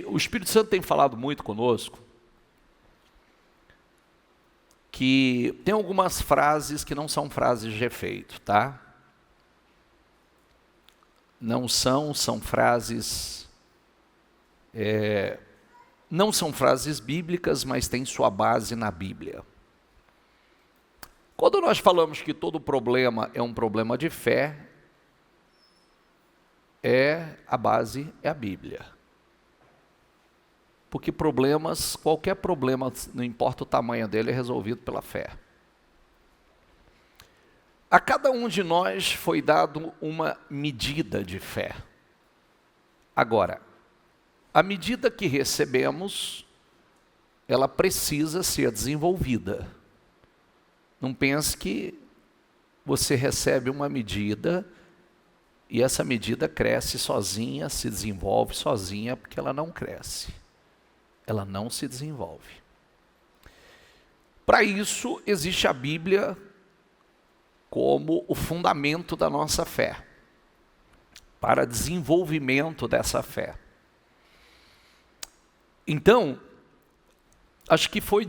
O Espírito Santo tem falado muito conosco que tem algumas frases que não são frases de efeito, tá? São frases, não são frases bíblicas, mas têm sua base na Bíblia. Quando nós falamos que todo problema é um problema de fé, a base é a Bíblia. Porque qualquer problema, não importa o tamanho dele, é resolvido pela fé. A cada um de nós foi dado uma medida de fé. Agora, a medida que recebemos, ela precisa ser desenvolvida. Não pense que você recebe uma medida e essa medida cresce sozinha, se desenvolve sozinha, porque ela não cresce. Ela não se desenvolve. Para isso, existe a Bíblia como o fundamento da nossa fé, para desenvolvimento dessa fé. Então, acho que foi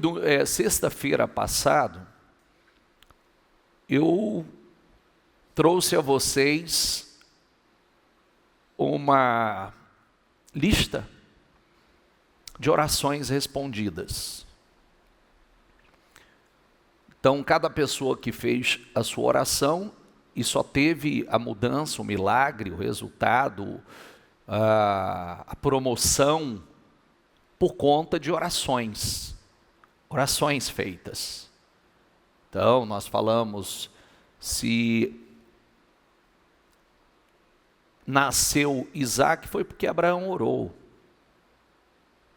sexta-feira passada, eu trouxe a vocês uma lista de orações respondidas. Então, cada pessoa que fez a sua oração e só teve a mudança, o milagre, o resultado, a promoção, por conta de orações feitas. Então, nós falamos se nasceu Isaac, foi porque Abraão orou.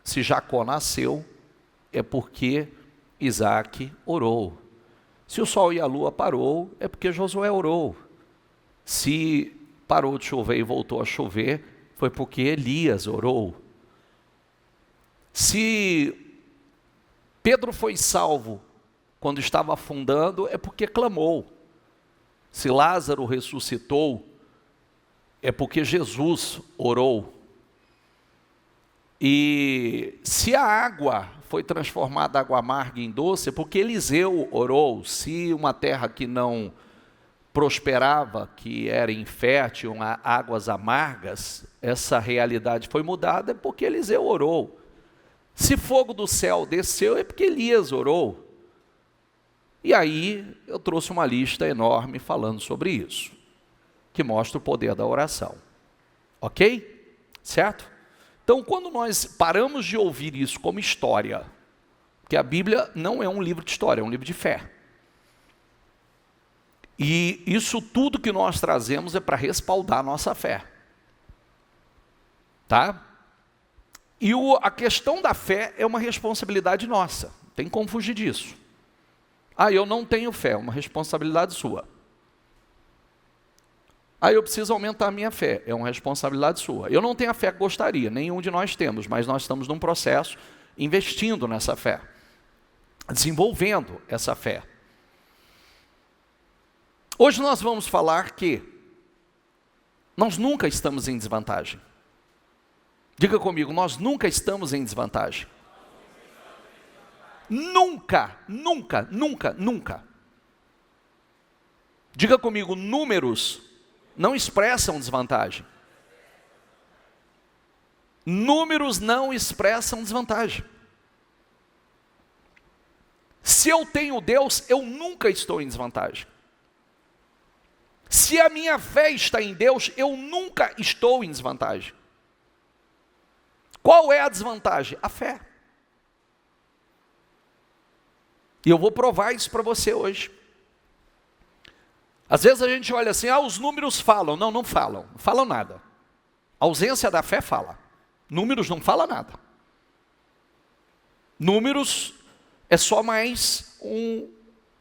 Se Jacó nasceu, é porque Isaac orou. Se o sol e a lua parou, é porque Josué orou. Se parou de chover e voltou a chover, foi porque Elias orou. Se Pedro foi salvo quando estava afundando, é porque clamou. Se Lázaro ressuscitou, é porque Jesus orou. E se a água foi transformada em água amarga em doce, é porque Eliseu orou. Se uma terra que não prosperava, que era infértil, águas amargas, essa realidade foi mudada, é porque Eliseu orou. Se fogo do céu desceu, é porque Elias orou. E aí eu trouxe uma lista enorme falando sobre isso, que mostra o poder da oração. Ok? Certo? Então, quando nós paramos de ouvir isso como história, porque a Bíblia não é um livro de história, é um livro de fé. E isso tudo que nós trazemos é para respaldar a nossa fé. Tá? E a questão da fé é uma responsabilidade nossa, tem como fugir disso. Eu não tenho fé, é uma responsabilidade sua. Eu preciso aumentar a minha fé, é uma responsabilidade sua. Eu não tenho a fé que gostaria, nenhum de nós temos, mas nós estamos num processo investindo nessa fé, desenvolvendo essa fé. Hoje nós vamos falar que nós nunca estamos em desvantagem. Diga comigo, nós nunca estamos em desvantagem. Nunca, nunca, nunca, nunca. Diga comigo, números não expressam desvantagem. Números não expressam desvantagem. Se eu tenho Deus, eu nunca estou em desvantagem. Se a minha fé está em Deus, eu nunca estou em desvantagem. Qual é a desvantagem? A fé. E eu vou provar isso para você hoje. Às vezes a gente olha assim, os números falam. Não, não falam. Não falam nada. A ausência da fé fala. Números não falam nada. Números é só mais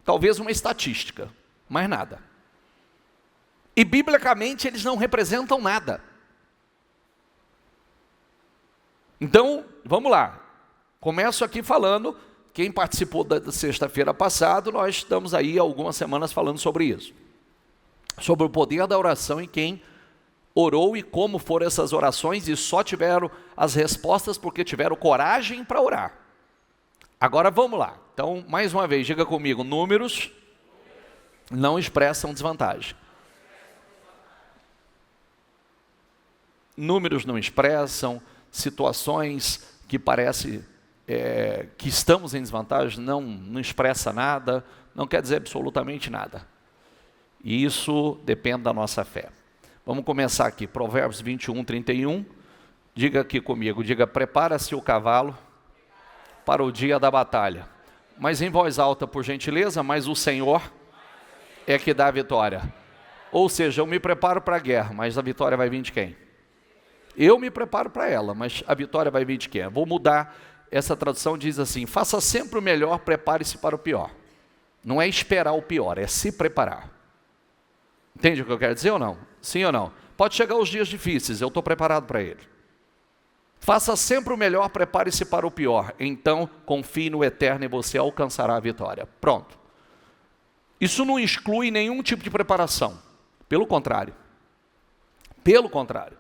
talvez uma estatística. Mais nada. E biblicamente eles não representam nada. Então, vamos lá. Começo aqui falando, quem participou da sexta-feira passada, nós estamos aí algumas semanas falando sobre isso. Sobre o poder da oração em quem orou e como foram essas orações, e só tiveram as respostas porque tiveram coragem para orar. Agora vamos lá. Então, mais uma vez, diga comigo, números não expressam desvantagem. Números não expressam, situações que parece que estamos em desvantagem, não expressa nada, não quer dizer absolutamente nada. E isso depende da nossa fé. Vamos começar aqui, Provérbios 21, 31. Diga aqui comigo, diga, prepara-se o cavalo para o dia da batalha. Mas em voz alta, por gentileza, mas o Senhor é que dá a vitória. Ou seja, eu me preparo para a guerra, mas a vitória vai vir de quem? Eu me preparo para ela, mas a vitória vai vir de quem? Vou mudar, essa tradução diz assim, faça sempre o melhor, prepare-se para o pior. Não é esperar o pior, é se preparar. Entende o que eu quero dizer ou não? Sim ou não? Pode chegar os dias difíceis, eu estou preparado para ele. Faça sempre o melhor, prepare-se para o pior. Então, confie no Eterno e você alcançará a vitória. Pronto. Isso não exclui nenhum tipo de preparação. Pelo contrário. Pelo contrário.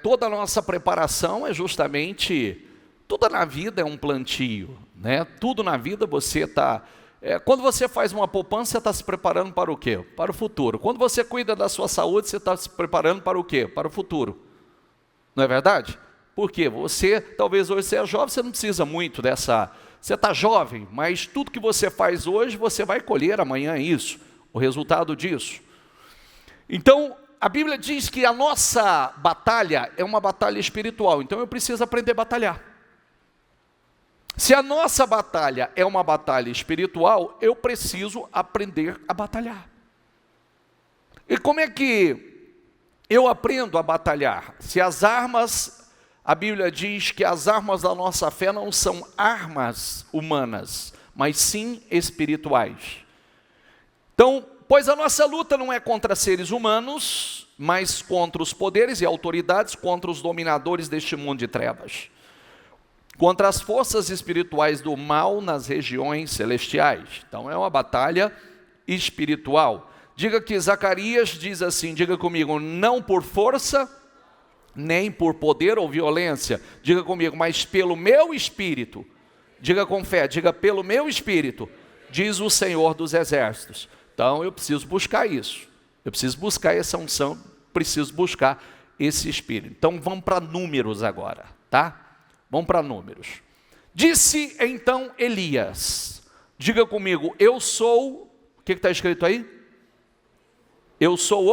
Toda a nossa preparação é justamente... Tudo na vida é um plantio, né? Tudo na vida você está... quando você faz uma poupança, você está se preparando para o quê? Para o futuro. Quando você cuida da sua saúde, você está se preparando para o quê? Para o futuro. Não é verdade? Por quê? Você, talvez hoje você é jovem, você não precisa muito dessa... Você está jovem, mas tudo que você faz hoje, você vai colher amanhã isso, o resultado disso. Então, a Bíblia diz que a nossa batalha é uma batalha espiritual, então eu preciso aprender a batalhar. Se a nossa batalha é uma batalha espiritual, eu preciso aprender a batalhar. E como é que eu aprendo a batalhar? Se as armas... A Bíblia diz que as armas da nossa fé não são armas humanas, mas sim espirituais. Então, pois a nossa luta não é contra seres humanos, mas contra os poderes e autoridades, contra os dominadores deste mundo de trevas, contra as forças espirituais do mal nas regiões celestiais. Então, é uma batalha espiritual. Diga que Zacarias diz assim, diga comigo, não por força, nem por poder ou violência, diga comigo, mas pelo meu espírito, diga com fé, diga pelo meu espírito, diz o Senhor dos Exércitos. Então eu preciso buscar isso, eu preciso buscar essa unção, preciso buscar esse espírito. Então vamos para números agora, tá? Vamos para números. Disse então Elias, diga comigo, eu sou, o que está escrito aí? Eu sou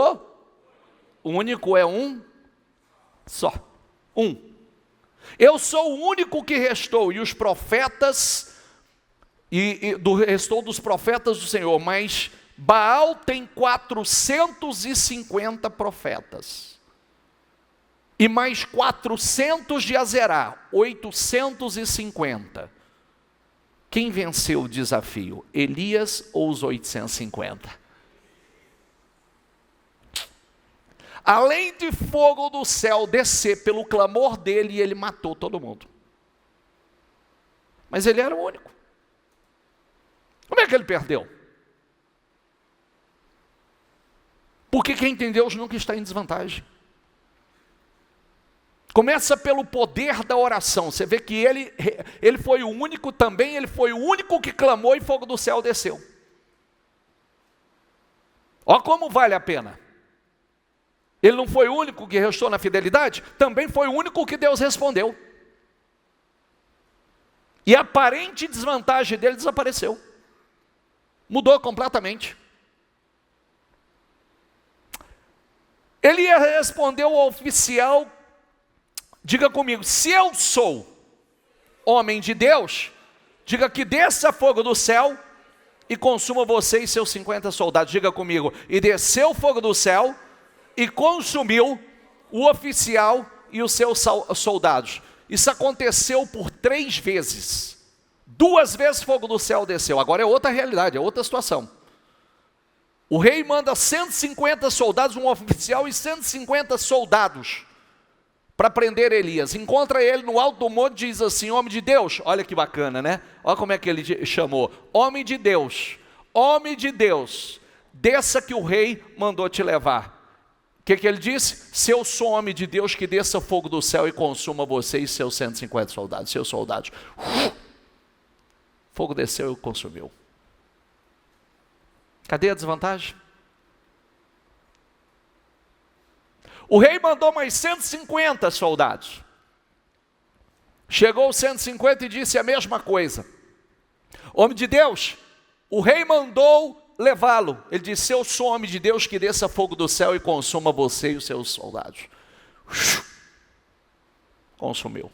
o único, é um só, um. Eu sou o único que restou, e os profetas, restou dos profetas do Senhor, mas Baal tem 450 profetas, e mais 400 de Azerá, 850. Quem venceu o desafio, Elias ou os 850? Além de fogo do céu descer pelo clamor dele, ele matou todo mundo. Mas ele era o único. Como é que ele perdeu? Porque quem tem Deus nunca está em desvantagem. Começa pelo poder da oração. Você vê que ele foi o único também, ele foi o único que clamou e fogo do céu desceu. Olha como vale a pena. Ele não foi o único que restou na fidelidade? Também foi o único que Deus respondeu. E a aparente desvantagem dele desapareceu. Mudou completamente. Ele respondeu ao oficial, diga comigo, se eu sou homem de Deus, diga que desça fogo do céu e consuma você e seus 50 soldados. Diga comigo, e desceu fogo do céu e consumiu o oficial e os seus soldados. Isso aconteceu por 3 vezes. 2 vezes fogo do céu desceu. Agora é outra realidade, é outra situação. O rei manda 150 soldados, um oficial e 150 soldados para prender Elias. Encontra ele no alto do monte e diz assim, homem de Deus, olha que bacana, né? Olha como é que ele chamou. Homem de Deus, desça que o rei mandou te levar. O que ele disse? Se eu sou homem de Deus, que desça fogo do céu e consuma você e seus 150 soldados, seus soldados. Fogo desceu e consumiu. Cadê a desvantagem? O rei mandou mais 150 soldados. Chegou os 150 e disse a mesma coisa. Homem de Deus, o rei mandou levá-lo. Ele disse, se eu sou homem de Deus, que desça fogo do céu e consuma você e os seus soldados. Consumiu.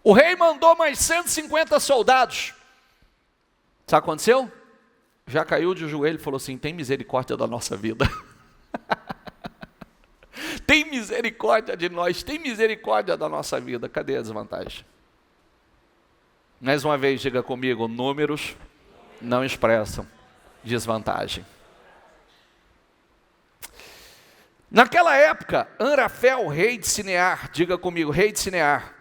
O rei mandou mais 150 soldados. Sabe o que aconteceu? Já caiu de joelho e falou assim, tem misericórdia da nossa vida. Tem misericórdia de nós, tem misericórdia da nossa vida. Cadê a desvantagem? Mais uma vez, diga comigo, números não expressam desvantagem. Naquela época, Anrafel, rei de Sinear, diga comigo, rei de Sinear,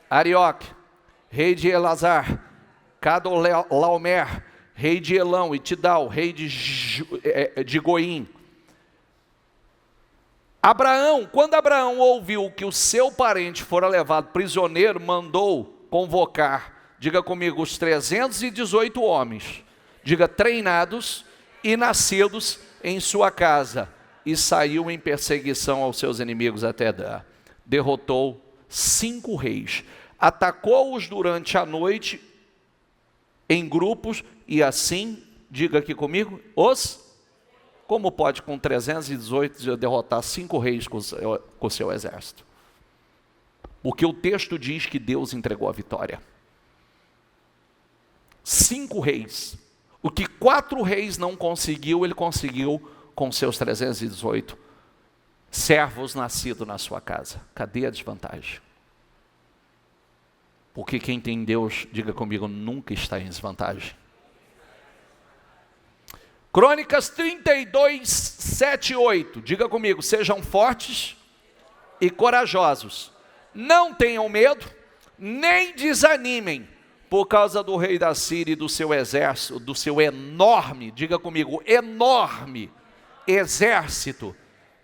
Arioque, rei de Elazar, Cadolaomer, rei de Elão, e Tidal, rei de Goim. Quando Abraão ouviu que o seu parente fora levado prisioneiro, mandou convocar, diga comigo, os 318 homens, diga treinados e nascidos em sua casa, e saiu em perseguição aos seus inimigos até Dan. Derrotou 5 reis, atacou-os durante a noite em grupos, e assim, diga aqui comigo, como pode com 318 derrotar 5 reis com o seu exército? Porque o texto diz que Deus entregou a vitória. 5 reis. O que 4 reis não conseguiu, ele conseguiu com seus 318 servos nascidos na sua casa. Cadê a desvantagem? Porque quem tem Deus, diga comigo, nunca está em desvantagem. Crônicas 32, 7 e 8. Diga comigo, sejam fortes e corajosos. Não tenham medo, nem desanimem, por causa do rei da Síria e do seu exército, do seu enorme, diga comigo, enorme exército.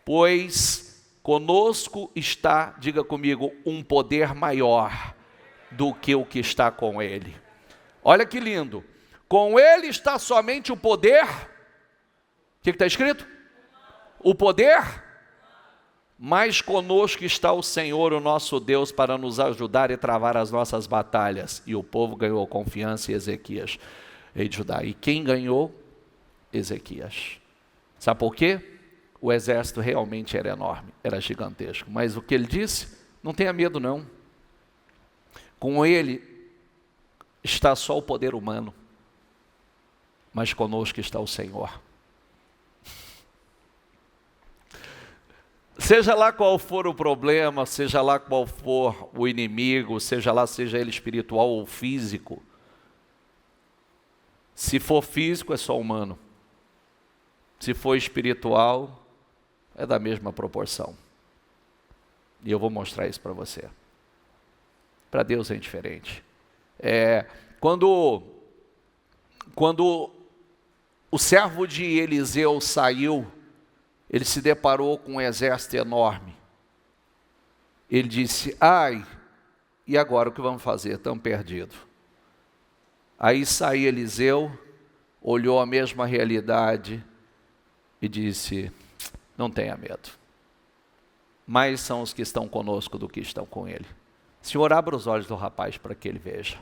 Pois conosco está, diga comigo, um poder maior do que o que está com ele. Olha que lindo. Com ele está somente o poder. O que está escrito? O poder, mas conosco está o Senhor, o nosso Deus, para nos ajudar e travar as nossas batalhas. E o povo ganhou confiança em Ezequias, rei de Judá. E quem ganhou? Ezequias. Sabe por quê? O exército realmente era enorme, era gigantesco. Mas o que ele disse? Não tenha medo não. Com ele está só o poder humano, mas conosco está o Senhor. Seja lá qual for o problema, seja lá qual for o inimigo, seja ele espiritual ou físico. Se for físico, é só humano. Se for espiritual, é da mesma proporção. E eu vou mostrar isso para você. Para Deus é indiferente. Quando o servo de Eliseu saiu, ele se deparou com um exército enorme. Ele disse, ai, e agora o que vamos fazer? Estamos perdidos. Aí saiu Eliseu, olhou a mesma realidade e disse, não tenha medo. Mais são os que estão conosco do que estão com ele. Senhor, abra os olhos do rapaz para que ele veja.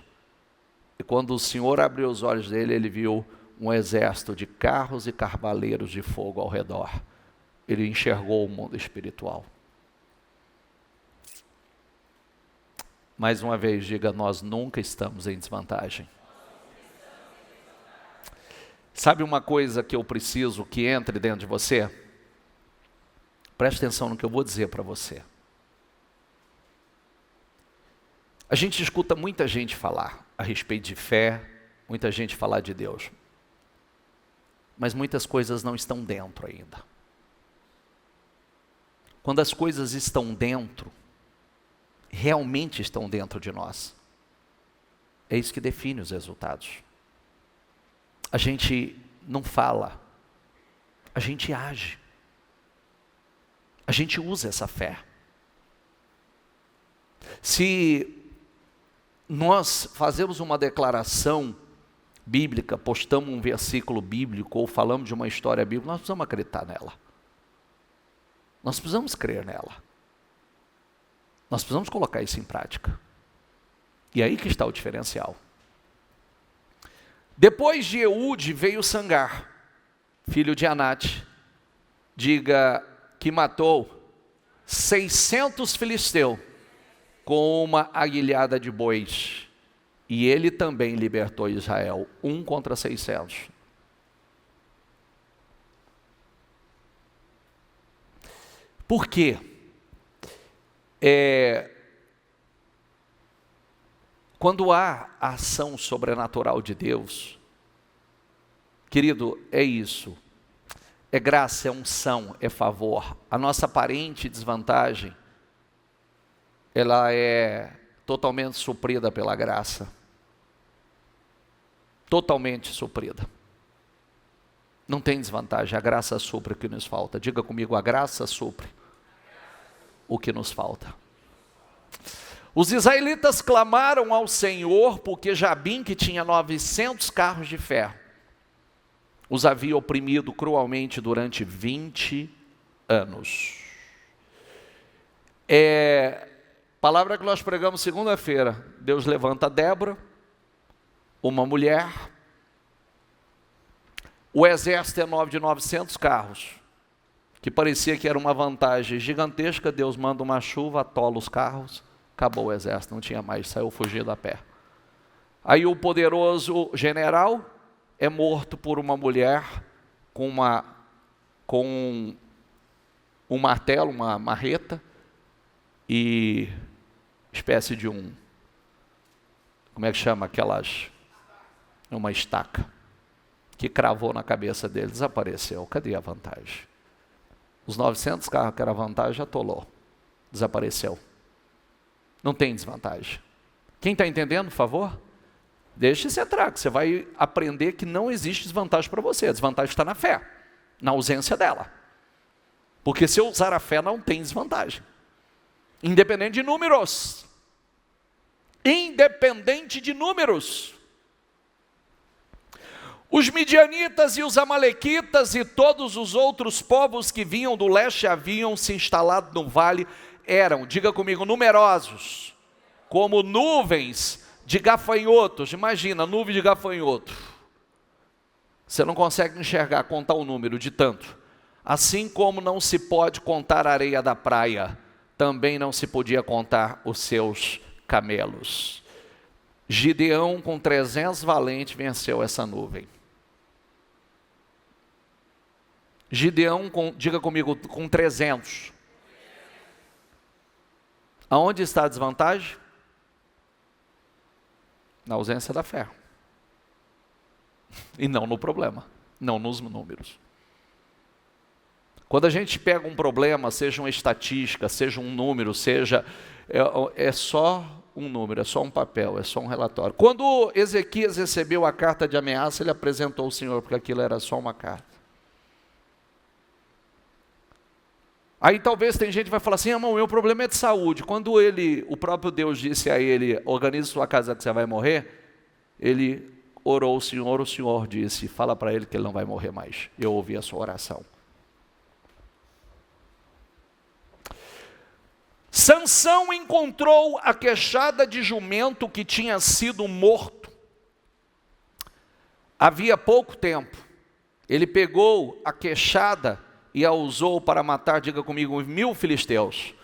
E quando o Senhor abriu os olhos dele, ele viu um exército de carros e carvaleiros de fogo ao redor. Ele enxergou o mundo espiritual. Mais uma vez, diga, nós nunca estamos em desvantagem. Sabe uma coisa que eu preciso que entre dentro de você? Preste atenção no que eu vou dizer para você. A gente escuta muita gente falar a respeito de fé, muita gente falar de Deus. Mas muitas coisas não estão dentro ainda. Quando as coisas estão dentro, realmente estão dentro de nós, é isso que define os resultados. A gente não fala, a gente age. gente usa essa fé. Se nós fazemos uma declaração bíblica, postamos um versículo bíblico ou falamos de uma história bíblica, nós precisamos acreditar nela. Nós precisamos crer nela. Nós precisamos colocar isso em prática. E aí que está o diferencial. Depois de Eude veio Sangar, filho de Anate, diga que matou 600 filisteus com uma aguilhada de bois. E ele também libertou Israel, 1 contra 600. Por quê? Quando há a ação sobrenatural de Deus, querido, é isso. É graça, é unção, é favor. A nossa aparente desvantagem, ela é totalmente suprida pela graça. Totalmente suprida. Não tem desvantagem, a graça supre o que nos falta. Diga comigo, a graça supre o que nos falta. Os israelitas clamaram ao Senhor, porque Jabim, que tinha 900 carros de ferro, os havia oprimido cruelmente durante 20 anos. Palavra que nós pregamos segunda-feira. Deus levanta Débora, uma mulher. O exército é de 900 carros, que parecia que era uma vantagem gigantesca. Deus manda uma chuva, atola os carros, acabou o exército, não tinha mais, saiu fugindo a pé. Aí o poderoso general é morto por uma mulher com um martelo, uma marreta, e espécie de como é que chama aquelas, uma estaca, que cravou na cabeça dele, desapareceu. Cadê a vantagem? Os 900 carros que era vantagem, atolou, desapareceu. Não tem desvantagem. Quem está entendendo, por favor? Deixe esse atraco, você vai aprender que não existe desvantagem para você. A desvantagem está na fé, na ausência dela. Porque se eu usar a fé, não tem desvantagem. Independente de números. Independente de números. Os midianitas e os amalequitas e todos os outros povos que vinham do leste haviam se instalado no vale, eram, diga comigo, numerosos, como nuvens de gafanhotos. Imagina, nuvem de gafanhoto. Você não consegue enxergar, contar o número de tanto. Assim como não se pode contar a areia da praia, também não se podia contar os seus camelos. Gideão, com 300 valentes, venceu essa nuvem. Gideão, diga comigo, com 300. Aonde está a desvantagem? Na ausência da fé. E não no problema, não nos números. Quando a gente pega um problema, seja uma estatística, seja um número, é só um número, é só um papel, é só um relatório. Quando Ezequias recebeu a carta de ameaça, ele apresentou ao Senhor, porque aquilo era só uma carta. Aí talvez tem gente que vai falar assim, irmão, meu problema é de saúde. Quando o próprio Deus disse a ele, organize sua casa que você vai morrer, ele orou ao Senhor, o Senhor disse, fala para ele que ele não vai morrer mais. Eu ouvi a sua oração. Sansão encontrou a queixada de jumento que tinha sido morto havia pouco tempo. Ele pegou a queixada e a usou para matar, diga comigo, 1000 filisteus.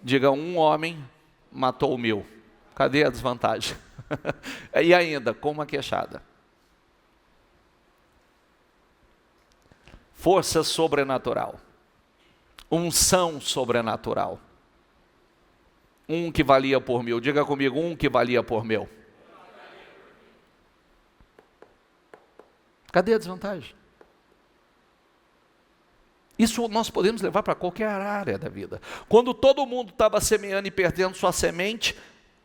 Diga, um homem matou 1000. Cadê a desvantagem? E ainda, com uma queixada. Força sobrenatural. Unção sobrenatural. Um que valia por 1000. Diga comigo, um que valia por 1000. Cadê a desvantagem? Isso nós podemos levar para qualquer área da vida. Quando todo mundo estava semeando e perdendo sua semente,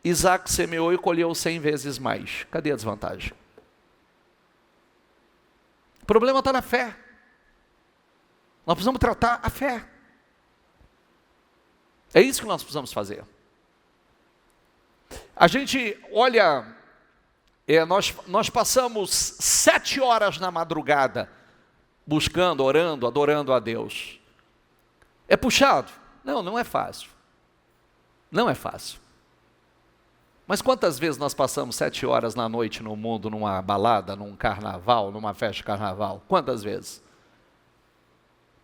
Isaac semeou e colheu 100 vezes mais. Cadê a desvantagem? O problema está na fé. Nós precisamos tratar a fé. É isso que nós precisamos fazer. A gente olha, nós passamos 7 horas na madrugada, buscando, orando, adorando a Deus. É puxado? Não, não é fácil. Não é fácil. Mas quantas vezes nós passamos 7 horas na noite no mundo, numa balada, num carnaval, numa festa de carnaval? Quantas vezes?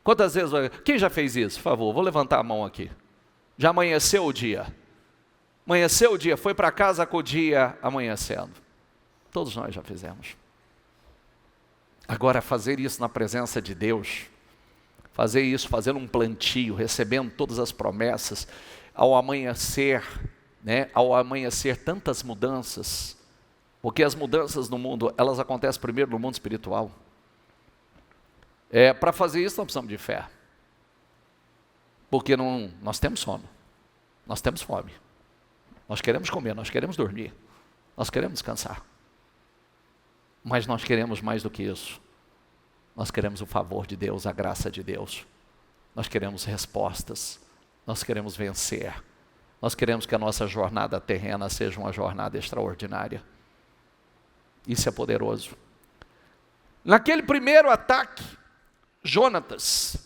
Quantas vezes? Quem já fez isso? Por favor, vou levantar a mão aqui. Já amanheceu o dia. Amanheceu o dia, foi para casa com o dia amanhecendo. Todos nós já fizemos. Agora, fazer isso na presença de Deus, fazer isso, fazendo um plantio, recebendo todas as promessas, ao amanhecer, ao amanhecer tantas mudanças, porque as mudanças no mundo, elas acontecem primeiro no mundo espiritual. Para fazer isso nós precisamos de fé, porque nós temos sono, nós temos fome, nós queremos comer, nós queremos dormir, nós queremos descansar, mas nós queremos mais do que isso. Nós queremos o favor de Deus, a graça de Deus, nós queremos respostas, nós queremos vencer, nós queremos que a nossa jornada terrena seja uma jornada extraordinária. Isso é poderoso. Naquele primeiro ataque, Jonatas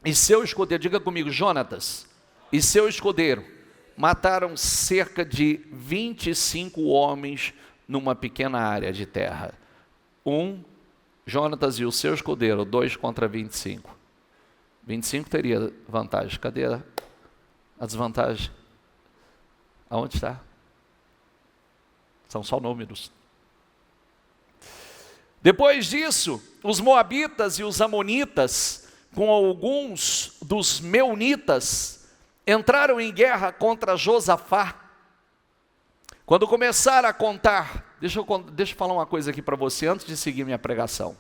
e seu escudeiro, diga comigo, Jonatas e seu escudeiro, mataram cerca de 25 homens numa pequena área de terra. Jonatas e o seu escudeiro, 2 contra 25. 25 teria vantagem. Cadê a desvantagem? Aonde está? São só números. Depois disso, os moabitas e os amonitas, com alguns dos meunitas, entraram em guerra contra Josafá. Quando começaram a contar, deixa eu falar uma coisa aqui para você, antes de seguir minha pregação.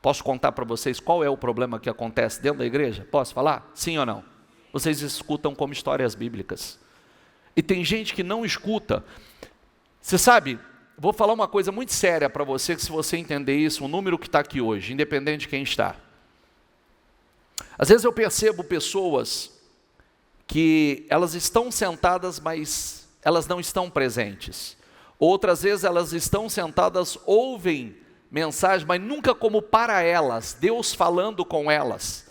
Posso contar para vocês qual é o problema que acontece dentro da igreja? Posso falar? Sim ou não? Vocês escutam como histórias bíblicas. E tem gente que não escuta. Você sabe, vou falar uma coisa muito séria para você, que se você entender isso, o número que está aqui hoje, independente de quem está. Às vezes eu percebo pessoas que elas estão sentadas, mas elas não estão presentes. Outras vezes elas estão sentadas, ouvem mensagem, mas nunca como para elas, Deus falando com elas.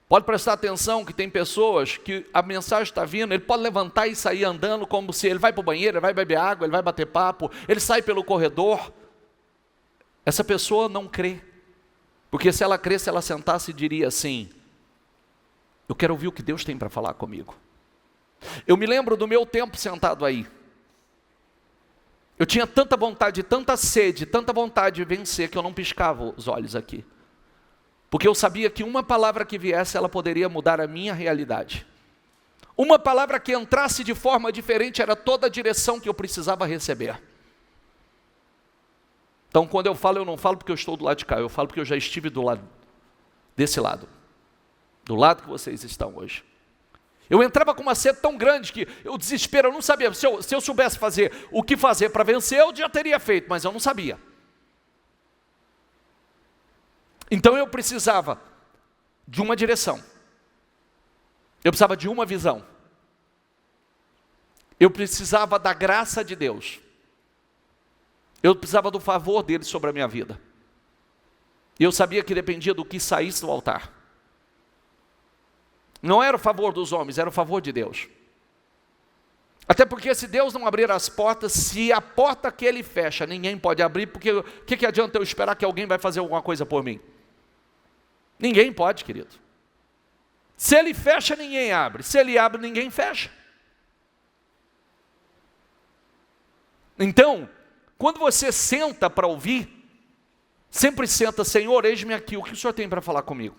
Pode prestar atenção que tem pessoas que a mensagem está vindo, ele pode levantar e sair andando como se ele vai para o banheiro, ele vai beber água, ele vai bater papo, ele sai pelo corredor. Essa pessoa não crê, porque se ela cresce, ela sentasse e diria assim, eu quero ouvir o que Deus tem para falar comigo. Eu me lembro do meu tempo sentado aí. Eu tinha tanta vontade, tanta sede, tanta vontade de vencer, que eu não piscava os olhos aqui. Porque eu sabia que uma palavra que viesse, ela poderia mudar a minha realidade. Uma palavra que entrasse de forma diferente, era toda a direção que eu precisava receber. Então quando eu falo, eu não falo porque eu estou do lado de cá, eu falo porque eu já estive do lado, desse lado. Do lado que vocês estão hoje. Eu entrava com uma sede tão grande que eu desespero, eu não sabia. Se eu soubesse fazer o que fazer para vencer, eu já teria feito, mas eu não sabia. Então eu precisava de uma direção. Eu precisava de uma visão. Eu precisava da graça de Deus. Eu precisava do favor dele sobre a minha vida. E eu sabia que dependia do que saísse do altar. Não era o favor dos homens, era o favor de Deus. Até porque se Deus não abrir as portas, se a porta que ele fecha, ninguém pode abrir, porque o que adianta eu esperar que alguém vai fazer alguma coisa por mim? Ninguém pode, querido. Se ele fecha, ninguém abre. Se ele abre, ninguém fecha. Então, quando você senta para ouvir, sempre senta, Senhor, eis-me aqui, o que o Senhor tem para falar comigo?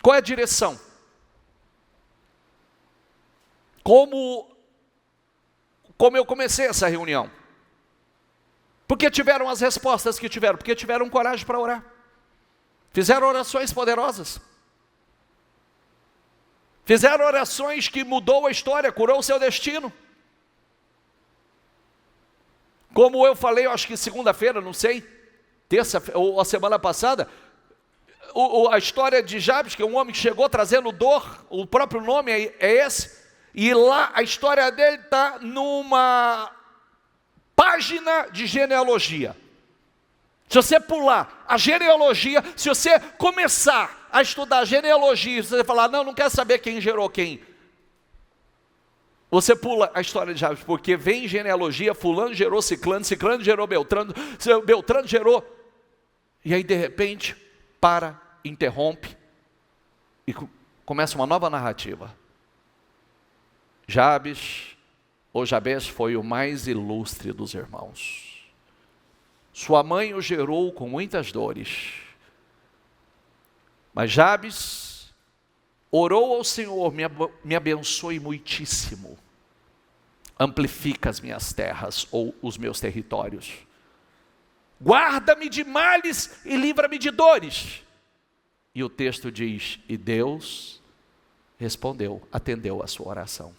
Qual é a direção? Como eu comecei essa reunião? Porque tiveram as respostas que tiveram? Porque tiveram coragem para orar. Fizeram orações poderosas. Fizeram orações que mudou a história, curou o seu destino. Como eu falei, eu acho que segunda-feira, não sei, terça ou a semana passada, a história de Jabes, que é um homem que chegou trazendo dor, o próprio nome é esse, e lá a história dele está numa página de genealogia. Se você pular a genealogia, se você começar a estudar a genealogia, se você falar, não quero saber quem gerou quem, você pula a história de Jabes, porque vem genealogia, fulano gerou ciclano, ciclano gerou Beltrano, Beltrano gerou, e aí de repente, interrompe, e começa uma nova narrativa. Jabes, ou Jabes, foi o mais ilustre dos irmãos. Sua mãe o gerou com muitas dores. Mas Jabes orou ao Senhor, me abençoe muitíssimo. Amplifica as minhas terras ou os meus territórios. Guarda-me de males e livra-me de dores. E o texto diz, e Deus respondeu, atendeu a sua oração.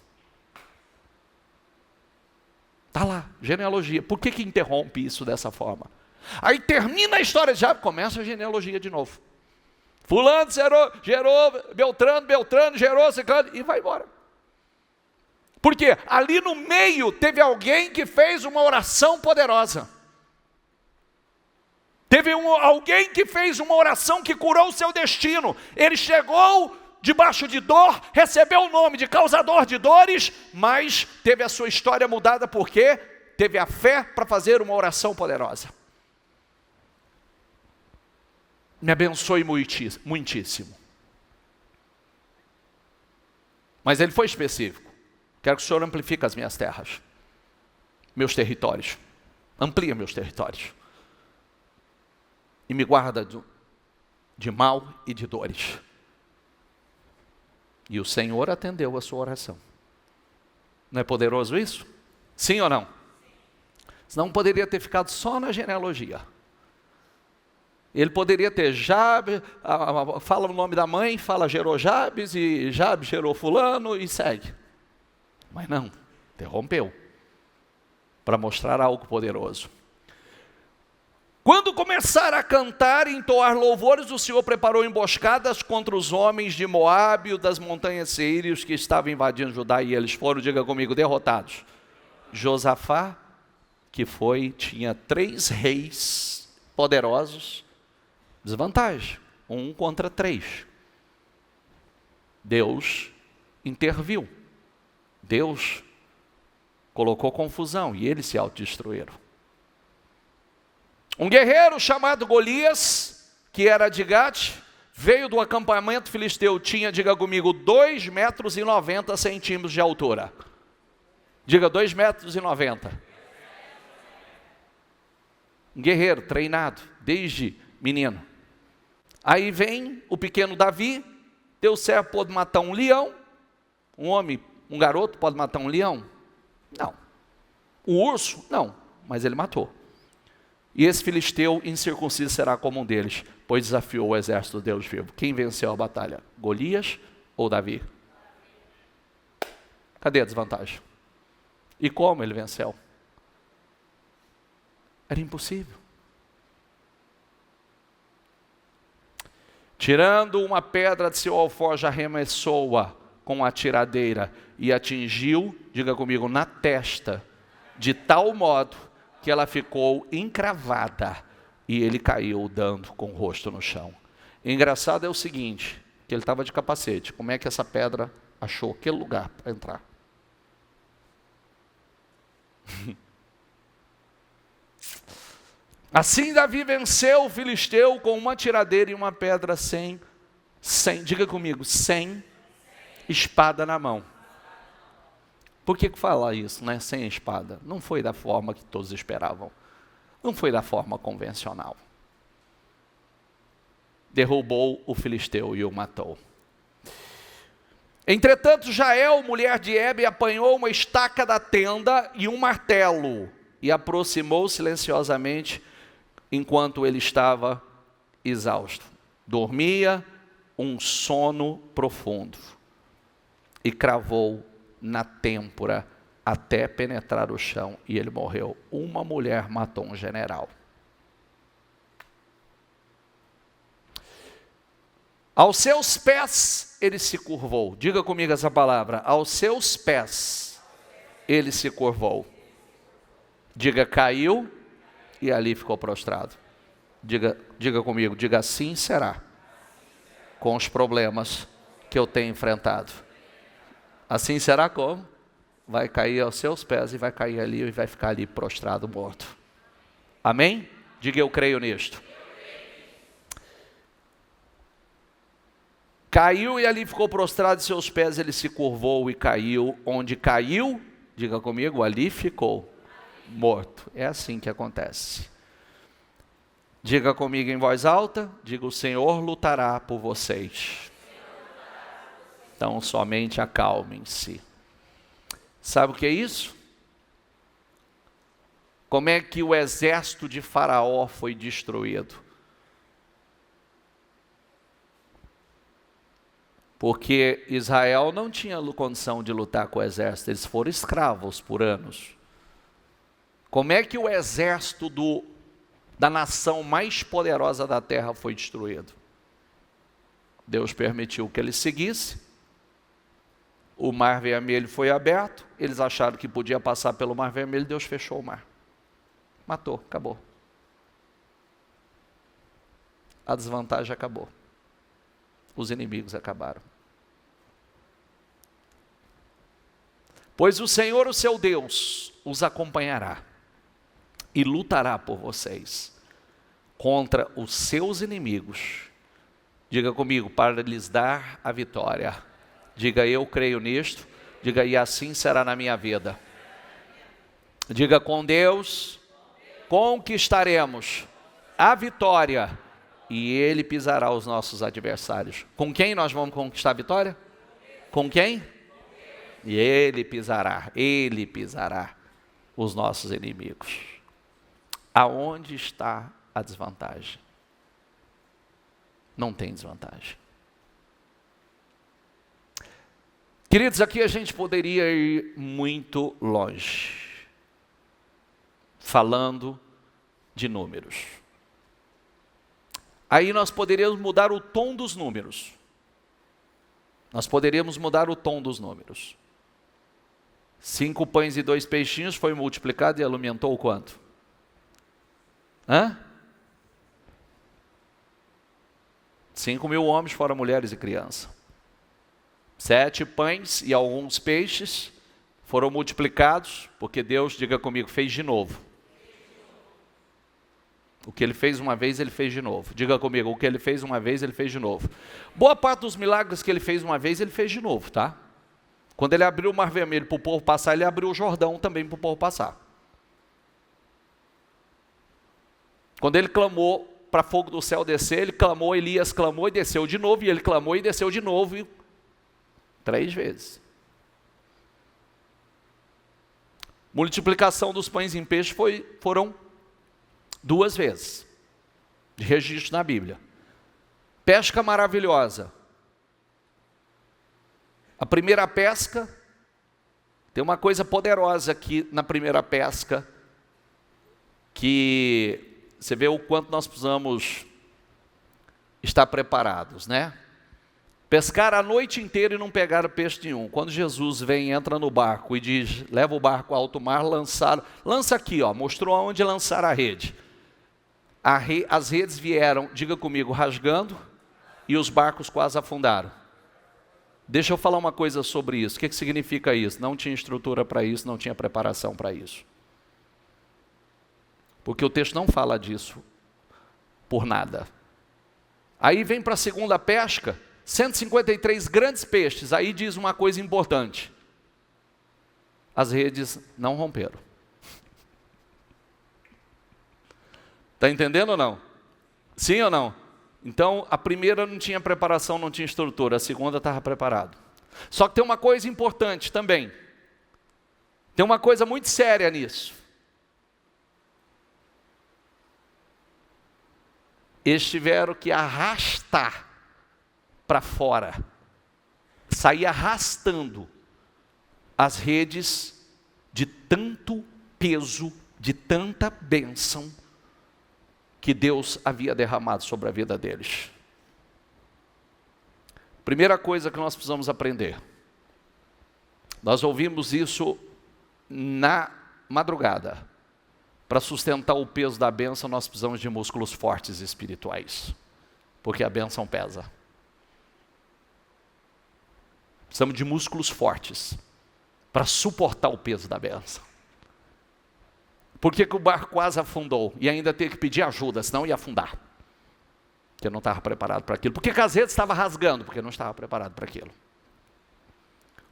Está lá, genealogia. Por que interrompe isso dessa forma? Aí termina a história de Jabes, começa a genealogia de novo. Fulano gerou Beltrano gerou ciclano, e vai embora. Por quê? Ali no meio teve alguém que fez uma oração poderosa. Teve alguém que fez uma oração que curou o seu destino. Ele chegou debaixo de dor, recebeu o nome de causador de dores, mas teve a sua história mudada porque teve a fé para fazer uma oração poderosa. Me abençoe muitíssimo. Mas ele foi específico. Quero que o Senhor amplifique as minhas terras, meus territórios. Amplia meus territórios. E me guarda de mal e de dores. E o Senhor atendeu a sua oração. Não é poderoso isso? Sim ou não? Senão poderia ter ficado só na genealogia. Ele poderia ter Jabes, fala o nome da mãe, fala gerou Jabes, e Jabes gerou fulano e segue. Mas não, interrompeu. Para mostrar algo poderoso. Quando começaram a cantar e entoar louvores, o Senhor preparou emboscadas contra os homens de Moabe, das montanhas Seírios, que estavam invadindo Judá, e eles foram, diga comigo, derrotados. Josafá, que tinha 3 reis poderosos, desvantagem, 1 contra 3. Deus interviu. Deus colocou confusão, e eles se autodestruíram. Um guerreiro chamado Golias, que era de Gate, veio do acampamento filisteu, tinha, diga comigo, 2,90 metros de altura. Diga, 2,90 metros. Um guerreiro treinado, desde menino. Aí vem o pequeno Davi, teu servo pode matar um leão, um garoto pode matar um leão? Não. Um urso? Não, mas ele matou. E esse filisteu incircunciso será como um deles, pois desafiou o exército do Deus vivo. Quem venceu a batalha? Golias ou Davi? Cadê a desvantagem? E como ele venceu? Era impossível. Tirando uma pedra de seu alforje, arremessou-a com a tiradeira e atingiu, diga comigo, na testa, de tal modo que ela ficou encravada e ele caiu dando com o rosto no chão. Engraçado é o seguinte, que ele estava de capacete. Como é que essa pedra achou aquele lugar para entrar? Assim Davi venceu o filisteu com uma tiradeira e uma pedra sem diga comigo, sem espada na mão. Por que fala isso, né? Sem espada? Não foi da forma que todos esperavam. Não foi da forma convencional. Derrubou o filisteu e o matou. Entretanto, Jael, mulher de Hebe, apanhou uma estaca da tenda e um martelo e aproximou silenciosamente enquanto ele estava exausto. Dormia um sono profundo e cravou na têmpora até penetrar o chão e ele morreu. Uma mulher matou um general. Aos seus pés ele se curvou. Diga comigo essa palavra. Aos seus pés ele se curvou. Diga, caiu e ali ficou prostrado. Diga comigo, diga, assim será com os problemas que eu tenho enfrentado. Assim será como? Vai cair aos seus pés e vai cair ali e vai ficar ali prostrado, morto. Amém? Diga, eu creio nisto. Caiu e ali ficou prostrado, e seus pés ele se curvou e caiu. Onde caiu, diga comigo, ali ficou morto. É assim que acontece. Diga comigo em voz alta, diga, o Senhor lutará por vocês. Então somente acalmem-se. Sabe o que é isso? Como é que o exército de Faraó foi destruído? Porque Israel não tinha condição de lutar com o exército, eles foram escravos por anos. Como é que o exército da nação mais poderosa da terra foi destruído? Deus permitiu que ele seguisse, o mar vermelho foi aberto, eles acharam que podia passar pelo mar vermelho, Deus fechou o mar. Matou, acabou. A desvantagem acabou. Os inimigos acabaram. Pois o Senhor, o seu Deus, os acompanhará e lutará por vocês contra os seus inimigos. Diga comigo, para lhes dar a vitória. Diga, eu creio nisto. Diga, e assim será na minha vida. Diga, com Deus conquistaremos a vitória e Ele pisará os nossos adversários. Com quem nós vamos conquistar a vitória? Com quem? E Ele pisará os nossos inimigos. Aonde está a desvantagem? Não tem desvantagem. Queridos, aqui a gente poderia ir muito longe, falando de números. Aí nós poderíamos mudar o tom dos números. Nós poderíamos mudar o tom dos números. 5 pães e 2 peixinhos foi multiplicado e alimentou o quanto? 5.000 homens, fora mulheres e crianças. 7 pães e alguns peixes foram multiplicados, porque Deus, diga comigo, fez de novo. O que Ele fez uma vez, Ele fez de novo. Diga comigo, o que Ele fez uma vez, Ele fez de novo. Boa parte dos milagres que Ele fez uma vez, Ele fez de novo, tá? Quando Ele abriu o Mar Vermelho para o povo passar, Ele abriu o Jordão também para o povo passar. Quando Ele clamou para fogo do céu descer, Ele clamou, Elias clamou e desceu de novo, e Ele clamou e desceu de novo, 3 vezes. Multiplicação dos pães em peixe foram 2 vezes, de registro na Bíblia. Pesca maravilhosa. A primeira pesca, tem uma coisa poderosa aqui na primeira pesca, que você vê o quanto nós precisamos estar preparados, né? Pescar a noite inteira e não pegaram peixe nenhum. Quando Jesus vem, entra no barco e diz, leva o barco ao alto mar, lança aqui, ó, mostrou aonde lançar a rede. As redes vieram, diga comigo, rasgando, e os barcos quase afundaram. Deixa eu falar uma coisa sobre isso. O que significa isso? Não tinha estrutura para isso, não tinha preparação para isso. Porque o texto não fala disso por nada. Aí vem para a segunda pesca, 153 grandes peixes. Aí diz uma coisa importante. As redes não romperam. Está entendendo ou não? Sim ou não? Então, a primeira não tinha preparação, não tinha estrutura. A segunda estava preparado. Só que tem uma coisa importante também. Tem uma coisa muito séria nisso. Eles tiveram que arrastar para fora. Sair arrastando as redes de tanto peso, de tanta bênção que Deus havia derramado sobre a vida deles. Primeira coisa que nós precisamos aprender. Nós ouvimos isso na madrugada. Para sustentar o peso da bênção, nós precisamos de músculos fortes espirituais. Porque a bênção pesa. Precisamos de músculos fortes para suportar o peso da bênção. Por que o barco quase afundou? E ainda teve que pedir ajuda, senão ia afundar. Porque não estava preparado para aquilo. Por que as redes estavam rasgando? Porque não estava preparado para aquilo.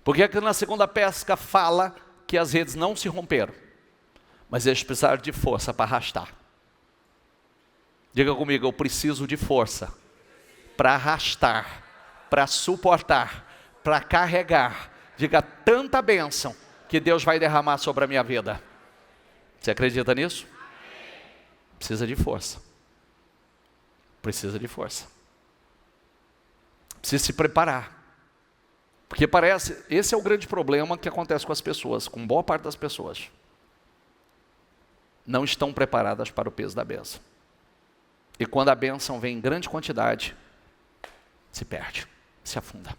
Por que na segunda pesca fala que as redes não se romperam? Mas eles precisaram de força para arrastar. Diga comigo, eu preciso de força para arrastar, para suportar, para carregar. Diga, tanta bênção que Deus vai derramar sobre a minha vida. Você acredita nisso? Precisa de força. Precisa de força. Precisa se preparar. Porque parece, esse é o grande problema que acontece com as pessoas, com boa parte das pessoas. Não estão preparadas para o peso da bênção. E quando a bênção vem em grande quantidade, se perde, se afunda.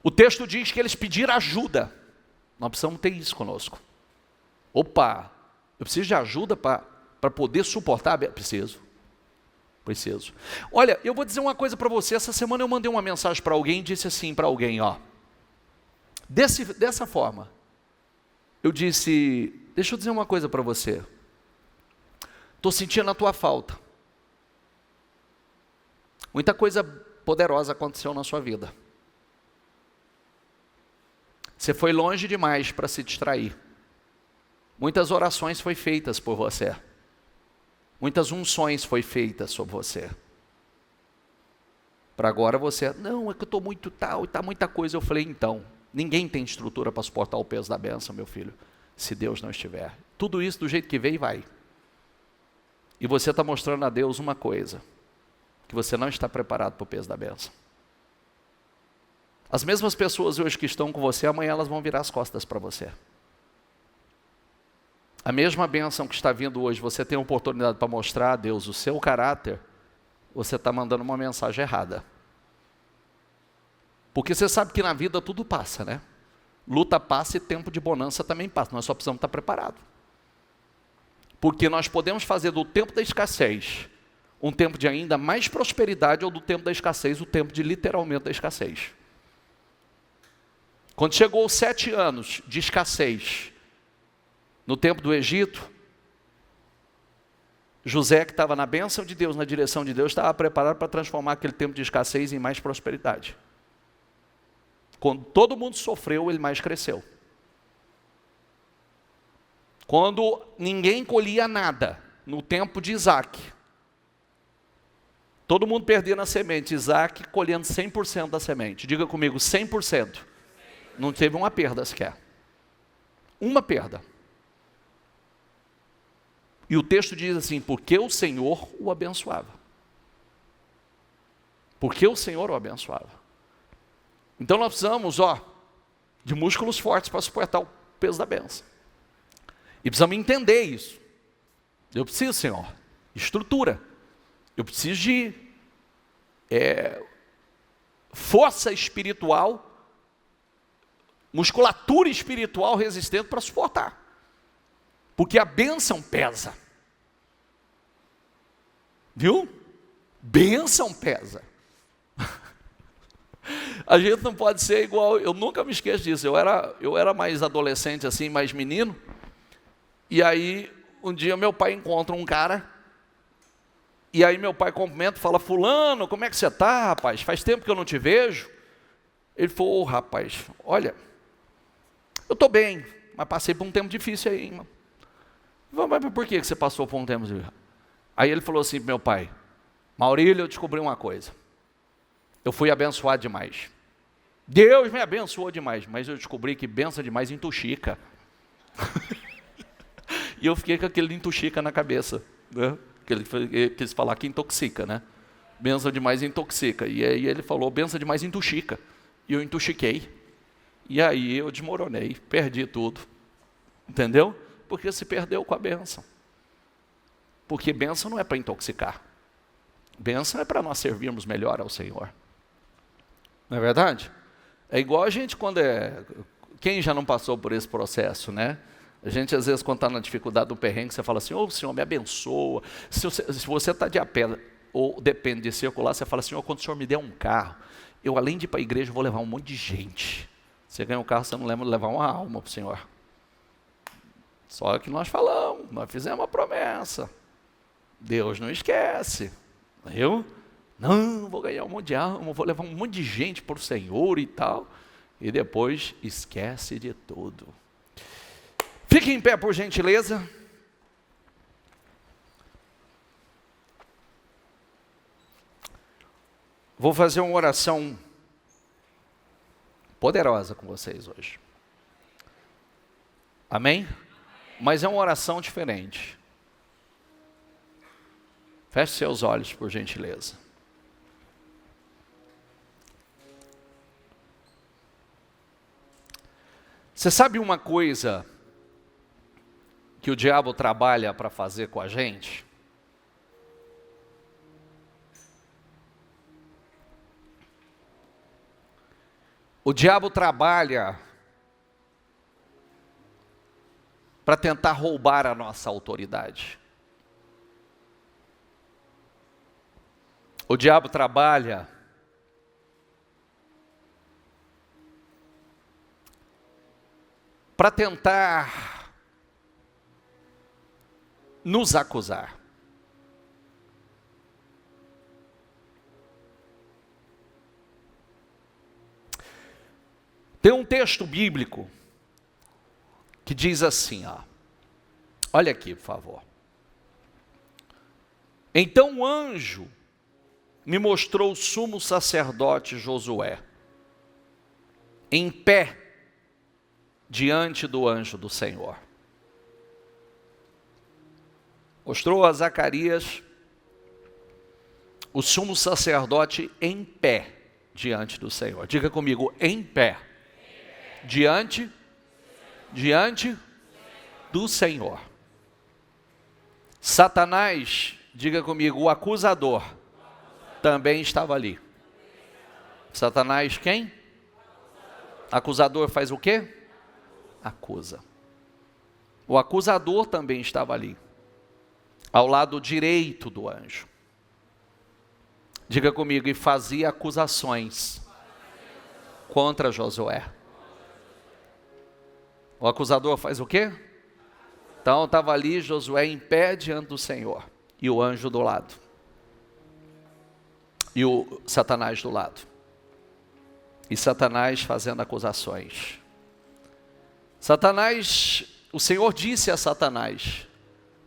O texto diz que eles pediram ajuda. Nós precisamos ter isso conosco. Opa, eu preciso de ajuda para poder suportar a bênção. Preciso. Olha, eu vou dizer uma coisa para você. Essa semana eu mandei uma mensagem para alguém e disse assim para alguém, ó. Dessa forma. Eu disse, deixa eu dizer uma coisa para você. Estou sentindo a tua falta. Muita coisa poderosa aconteceu na sua vida. Você foi longe demais para se distrair. Muitas orações foram feitas por você. Muitas unções foram feitas sobre você. Para agora você, não, é que eu estou muito tal e está muita coisa. Eu falei, então, ninguém tem estrutura para suportar o peso da bênção, meu filho, se Deus não estiver. Tudo isso do jeito que veio, vai. E você está mostrando a Deus uma coisa, que você não está preparado para o peso da bênção. As mesmas pessoas hoje que estão com você, amanhã elas vão virar as costas para você. A mesma bênção que está vindo hoje, você tem a oportunidade para mostrar a Deus o seu caráter, você está mandando uma mensagem errada. Porque você sabe que na vida tudo passa, né? Luta passa e tempo de bonança também passa, nós só precisamos estar preparados. Porque nós podemos fazer do tempo da escassez um tempo de ainda mais prosperidade, ou do tempo da escassez, o tempo de literalmente da escassez. Quando chegou os 7 anos de escassez, no tempo do Egito, José, que estava na bênção de Deus, na direção de Deus, estava preparado para transformar aquele tempo de escassez em mais prosperidade. Quando todo mundo sofreu, ele mais cresceu. Quando ninguém colhia nada, no tempo de Isaac, todo mundo perdia na semente, Isaac colhendo 100% da semente. Diga comigo, 100%. Não teve uma perda sequer. Uma perda. E o texto diz assim, porque o Senhor o abençoava. Porque o Senhor o abençoava. Então nós precisamos, de músculos fortes para suportar o peso da bênção. E precisamos entender isso. Eu preciso, Senhor, de estrutura. Eu preciso de força espiritual, musculatura espiritual resistente para suportar. Porque a bênção pesa. Viu? Bênção pesa. A gente não pode ser igual, eu nunca me esqueço disso, eu era mais adolescente assim, mais menino, e aí um dia meu pai encontra um cara, e aí meu pai cumprimenta, fala, fulano, como é que você está, rapaz? Faz tempo que eu não te vejo. Ele falou, rapaz, olha, eu estou bem, mas passei por um tempo difícil aí, irmão. Mas por que você passou por um tempo difícil? Aí ele falou assim para meu pai, Maurílio, eu descobri uma coisa. Eu fui abençoado demais. Deus me abençoou demais, mas eu descobri que benção demais intoxica. E eu fiquei com aquele intoxica na cabeça, né? Que ele quis falar que intoxica, né? Benção demais intoxica. E aí ele falou, benção demais intoxica. E eu intoxiquei. E aí eu desmoronei, perdi tudo. Entendeu? Porque se perdeu com a bênção. Porque bênção não é para intoxicar. Bênção é para nós servirmos melhor ao Senhor. Não é verdade? É igual a gente quando quem já não passou por esse processo, né? A gente às vezes quando está na dificuldade do perrengue, você fala assim, ô Senhor, me abençoa. Se você está de a pé, ou depende de circular, você fala assim, quando o Senhor me der um carro, eu além de ir para a igreja, vou levar um monte de gente. Você ganha um carro, você não lembra de levar uma alma para o Senhor. Só que nós falamos, nós fizemos uma promessa. Deus não esquece. Eu? Não, vou ganhar um monte de alma, vou levar um monte de gente para o Senhor e tal. E depois esquece de tudo. Fique em pé, por gentileza. Vou fazer uma oração poderosa com vocês hoje. Amém? Mas é uma oração diferente. Feche seus olhos, por gentileza. Você sabe uma coisa que o diabo trabalha para fazer com a gente? O diabo trabalha para tentar roubar a nossa autoridade. O diabo trabalha para tentar nos acusar. Tem um texto bíblico que diz assim, olha aqui, por favor. Então o anjo me mostrou o sumo sacerdote Josué, em pé, diante do anjo do Senhor. Mostrou a Zacarias o sumo sacerdote em pé, diante do Senhor. Diga comigo, em pé. Diante do Senhor. Satanás, diga comigo, o acusador, também estava ali. Satanás quem? Acusador faz o quê? Acusa. O acusador também estava ali, ao lado direito do anjo. Diga comigo, e fazia acusações contra Josué. O acusador faz o quê? Então estava ali Josué em pé diante do Senhor, e o anjo do lado, e o Satanás do lado, e Satanás fazendo acusações. Satanás, o Senhor disse a Satanás,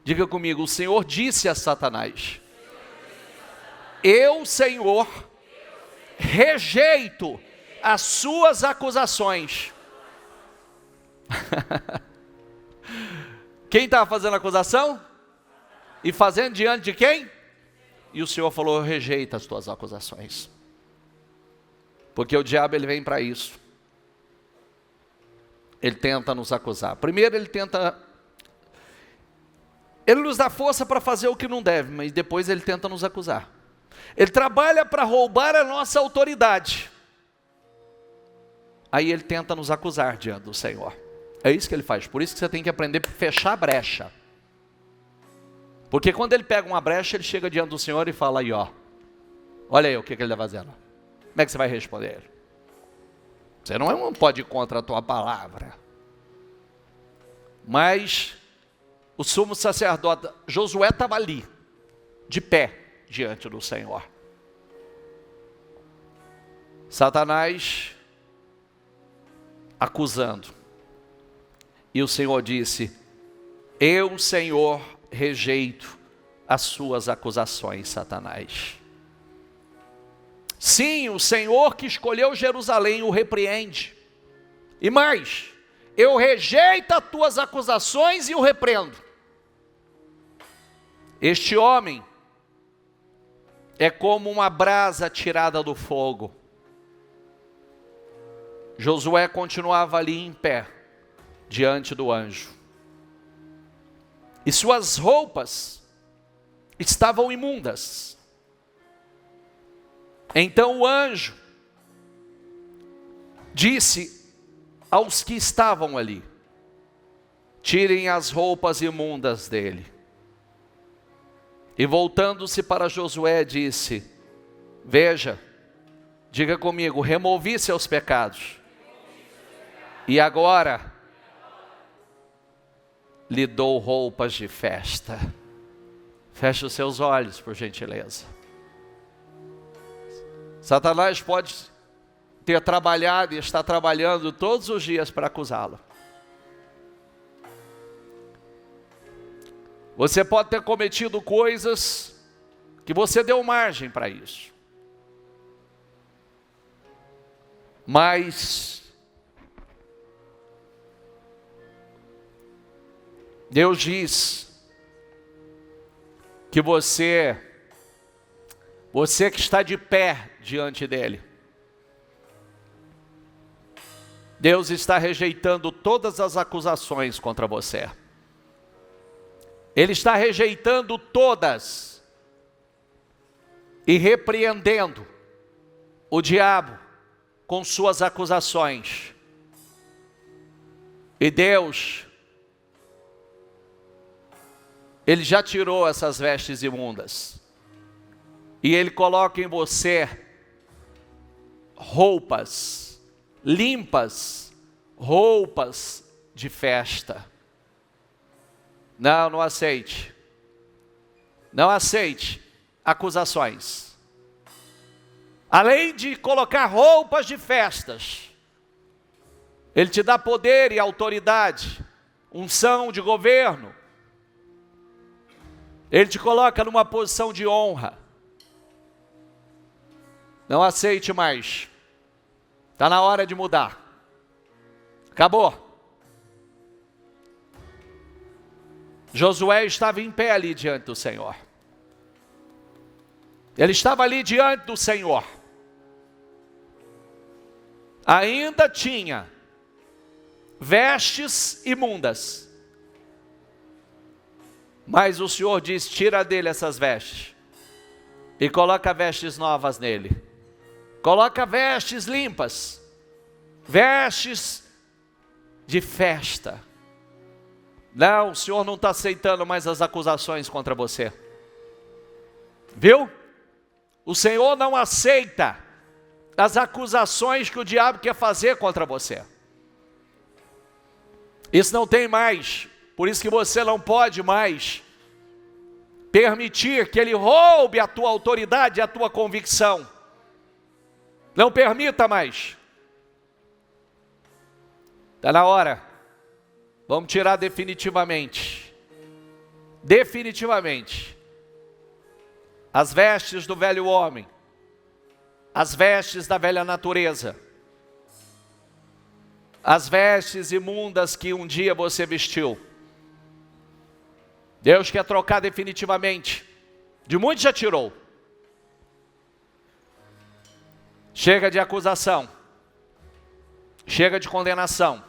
diga comigo, o Senhor disse a Satanás, eu, Senhor, rejeito as suas acusações. Quem estava fazendo a acusação? E fazendo diante de quem? E o Senhor falou, rejeita as tuas acusações. Porque o diabo ele vem para isso. Ele tenta nos acusar. Primeiro ele nos dá força para fazer o que não deve, mas depois ele tenta nos acusar. Ele trabalha para roubar a nossa autoridade. Aí ele tenta nos acusar diante do Senhor. É isso que ele faz. Por isso que você tem que aprender a fechar a brecha. Porque quando ele pega uma brecha, ele chega diante do Senhor e fala aí, olha aí o que ele está fazendo. Como é que você vai responder ele? Você não pode ir contra a tua palavra. Mas o sumo sacerdote Josué estava ali, de pé, diante do Senhor. Satanás acusando. E o Senhor disse, eu, Senhor, rejeito as suas acusações, Satanás. Sim, o Senhor que escolheu Jerusalém o repreende. E mais, eu rejeito as tuas acusações e o repreendo. Este homem é como uma brasa tirada do fogo. Josué continuava ali em pé, diante do anjo. E suas roupas estavam imundas. Então o anjo disse aos que estavam ali: tirem as roupas imundas dele. E voltando-se para Josué, disse: veja, diga comigo, removi seus pecados. E agora lhe dou roupas de festa. Feche os seus olhos, por gentileza. Satanás pode ter trabalhado e está trabalhando todos os dias para acusá-lo. Você pode ter cometido coisas que você deu margem para isso. Mas Deus diz que você que está de pé diante dele, Deus está rejeitando todas as acusações contra você. Ele está rejeitando todas e repreendendo o diabo com suas acusações. E Deus, Ele já tirou essas vestes imundas. E Ele coloca em você roupas limpas, roupas de festa. Não aceite. Não aceite acusações. Além de colocar roupas de festas, Ele te dá poder e autoridade, unção de governo. Ele te coloca numa posição de honra. Não aceite mais. Está na hora de mudar. Acabou. Josué estava em pé ali diante do Senhor. Ele estava ali diante do Senhor. Ainda tinha vestes imundas. Mas o Senhor diz: tira dele essas vestes e coloca vestes novas nele. Coloca vestes limpas, vestes de festa. Não, o Senhor não está aceitando mais as acusações contra você. Viu? O Senhor não aceita as acusações que o diabo quer fazer contra você. Isso não tem mais. Por isso que você não pode mais permitir que ele roube a tua autoridade e a tua convicção. Não permita mais. Está na hora. Vamos tirar definitivamente. Definitivamente. As vestes do velho homem. As vestes da velha natureza. As vestes imundas que um dia você vestiu. Deus quer trocar definitivamente. De muitos já tirou. Chega de acusação. Chega de condenação.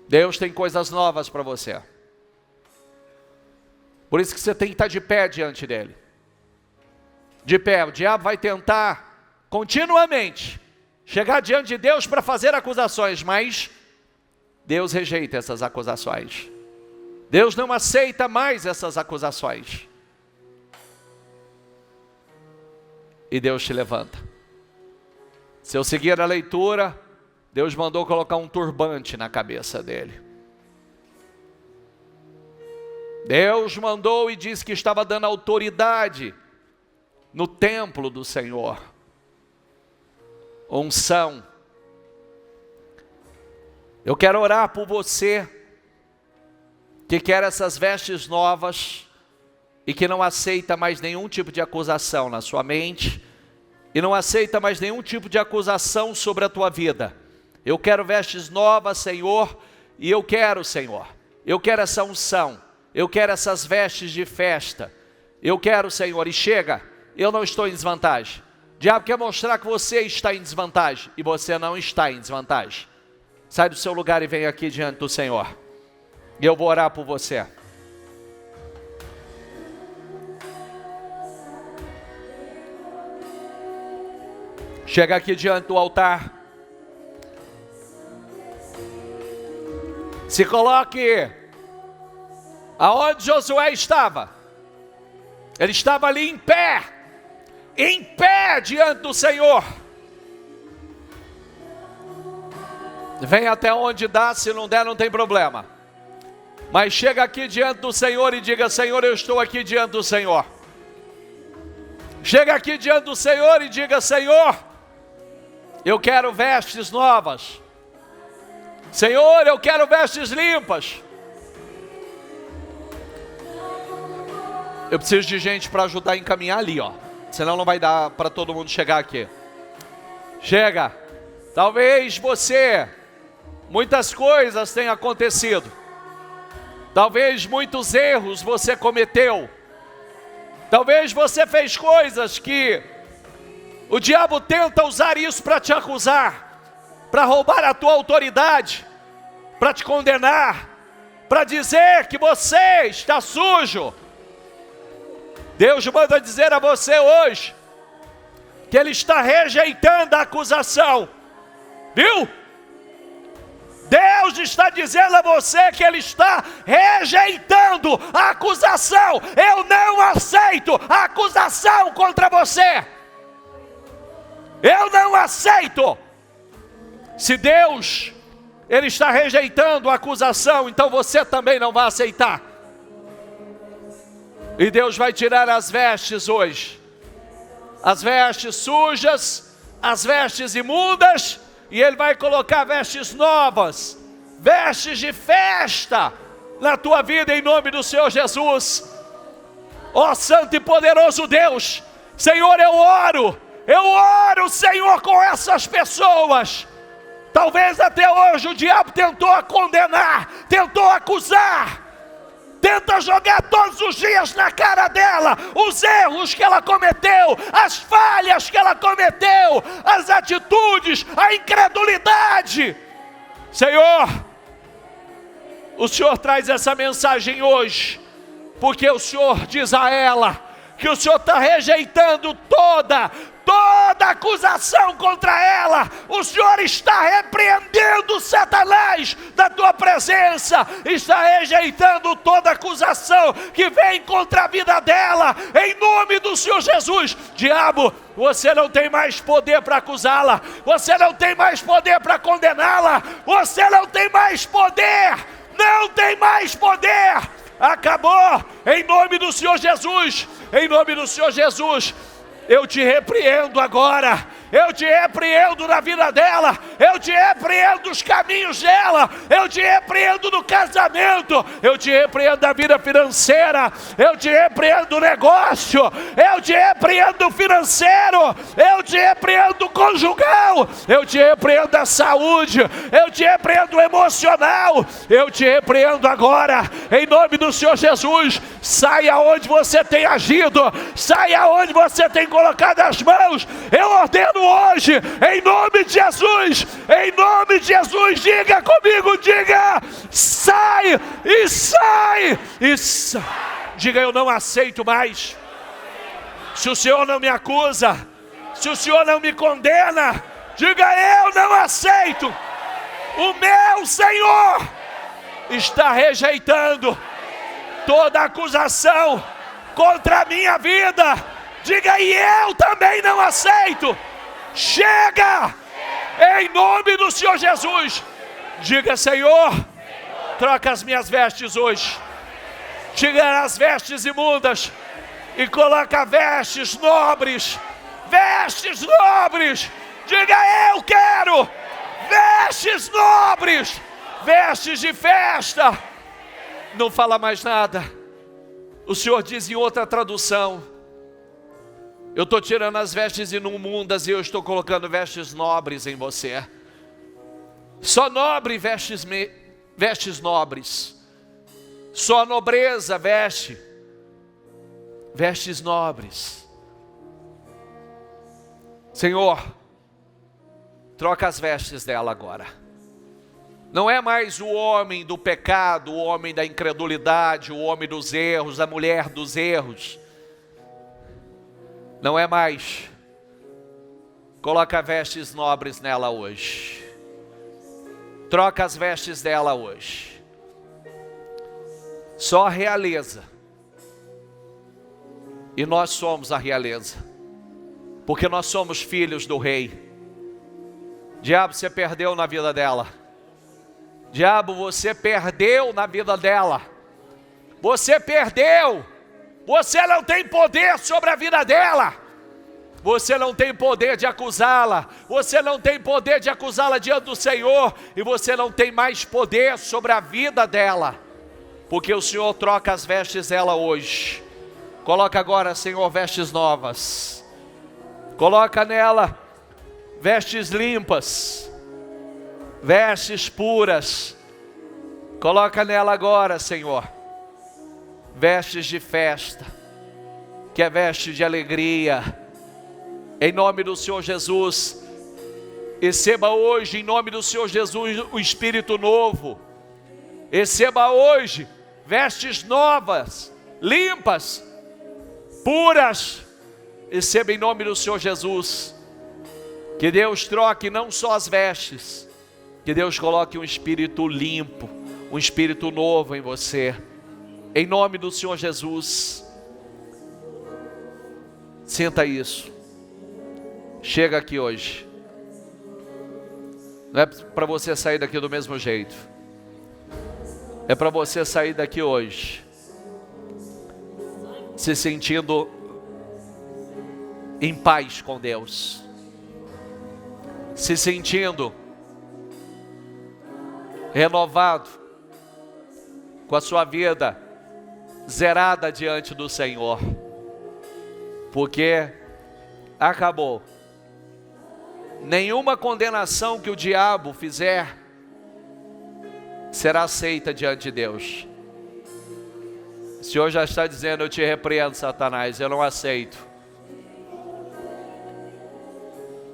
Deus tem coisas novas para você. Por isso que você tem que estar de pé diante dele. De pé. O diabo vai tentar continuamente chegar diante de Deus para fazer acusações, mas Deus rejeita essas acusações. Deus não aceita mais essas acusações. E Deus te levanta. Se eu seguir a leitura, Deus mandou colocar um turbante na cabeça dele. Deus mandou e disse que estava dando autoridade no templo do Senhor. Unção. Eu quero orar por você que quer essas vestes novas e que não aceita mais nenhum tipo de acusação na sua mente e não aceita mais nenhum tipo de acusação sobre a tua vida. Eu quero vestes novas, Senhor, e eu quero, Senhor, eu quero essa unção, eu quero essas vestes de festa, eu quero, Senhor, e chega, eu não estou em desvantagem. O diabo quer mostrar que você está em desvantagem, e você não está em desvantagem. Sai do seu lugar e vem aqui diante do Senhor, e eu vou orar por você. Chega aqui diante do altar. Se coloque aonde Josué estava. Ele estava ali em pé diante do Senhor. Vem até onde dá, se não der não tem problema. Mas chega aqui diante do Senhor e diga: Senhor, eu estou aqui diante do Senhor. Chega aqui diante do Senhor e diga: Senhor, eu quero vestes novas. Senhor, eu quero vestes limpas. Eu preciso de gente para ajudar a encaminhar ali, ó. Senão não vai dar para todo mundo chegar aqui. Chega. Talvez muitas coisas tenham acontecido. Talvez muitos erros você cometeu. Talvez você fez coisas que o diabo tenta usar isso para te acusar, para roubar a tua autoridade, para te condenar, para dizer que você está sujo. Deus manda dizer a você hoje que Ele está rejeitando a acusação, viu? Deus está dizendo a você que Ele está rejeitando a acusação. Eu não aceito a acusação contra você. Eu não aceito. Se Deus, Ele está rejeitando a acusação, então você também não vai aceitar. E Deus vai tirar as vestes hoje. As vestes sujas, as vestes imundas, e Ele vai colocar vestes novas, vestes de festa na tua vida, em nome do Senhor Jesus. Ó santo e poderoso Deus, Senhor, eu oro, Senhor, com essas pessoas. Talvez até hoje o diabo tentou condenar, tentou acusar, tenta jogar todos os dias na cara dela os erros que ela cometeu, as falhas que ela cometeu, as atitudes, a incredulidade. Senhor, o Senhor traz essa mensagem hoje, porque o Senhor diz a ela que o Senhor está rejeitando toda acusação contra ela. O Senhor está repreendendo Satanás da tua presença, está rejeitando toda acusação que vem contra a vida dela, em nome do Senhor Jesus. Diabo, você não tem mais poder para acusá-la, você não tem mais poder para condená-la, você não tem mais poder, não tem mais poder. Acabou, em nome do Senhor Jesus, em nome do Senhor Jesus. Eu te repreendo agora, eu te repreendo na vida dela, eu te repreendo nos caminhos dela, eu te repreendo no casamento, eu te repreendo na vida financeira, eu te repreendo no negócio, eu te repreendo financeiro, eu te repreendo conjugal, eu te repreendo a saúde, eu te repreendo emocional, eu te repreendo agora, em nome do Senhor Jesus. Saia onde você tem agido, saia onde você tem colocado as mãos. Eu ordeno hoje, em nome de Jesus, em nome de Jesus, diga comigo, diga: sai e sai e sai. Diga: eu não aceito mais. Se o Senhor não me acusa, se o Senhor não me condena, diga: eu não aceito. O meu Senhor está rejeitando toda acusação contra a minha vida. Diga: e eu também não aceito. Chega, em nome do Senhor Jesus. Diga: Senhor, troca as minhas vestes hoje, tira as vestes imundas e coloca vestes nobres. Vestes nobres. Diga: eu quero vestes nobres, vestes de festa. Não fala mais nada. O Senhor diz em outra tradução: eu estou tirando as vestes imundas e eu estou colocando vestes nobres em você. Só nobre vestes nobres. Só nobreza veste vestes nobres. Senhor, troca as vestes dela agora. Não é mais o homem do pecado, o homem da incredulidade, o homem dos erros, a mulher dos erros. Não é mais. Coloca vestes nobres nela hoje. Troca as vestes dela hoje. Só a realeza. E nós somos a realeza. Porque nós somos filhos do rei. Diabo, você perdeu na vida dela. Diabo, você perdeu na vida dela. Você perdeu. Você não tem poder sobre a vida dela. Você não tem poder de acusá-la. Você não tem poder de acusá-la diante do Senhor. E você não tem mais poder sobre a vida dela. Porque o Senhor troca as vestes dela hoje. Coloca agora, Senhor, vestes novas. Coloca nela vestes limpas. Vestes puras. Coloca nela agora, Senhor, vestes de festa. Que é veste de alegria. Em nome do Senhor Jesus, receba hoje, em nome do Senhor Jesus, o Espírito novo. Receba hoje vestes novas, limpas, puras. Receba em nome do Senhor Jesus. Que Deus troque não só as vestes, que Deus coloque um espírito limpo, um espírito novo em você. Em nome do Senhor Jesus. Sinta isso. Chega aqui hoje. Não é para você sair daqui do mesmo jeito. É para você sair daqui hoje se sentindo em paz com Deus. Se sentindo renovado, com a sua vida zerada diante do Senhor. Porque acabou. Nenhuma condenação que o diabo fizer será aceita diante de Deus. O Senhor já está dizendo: eu te repreendo, Satanás, eu não aceito.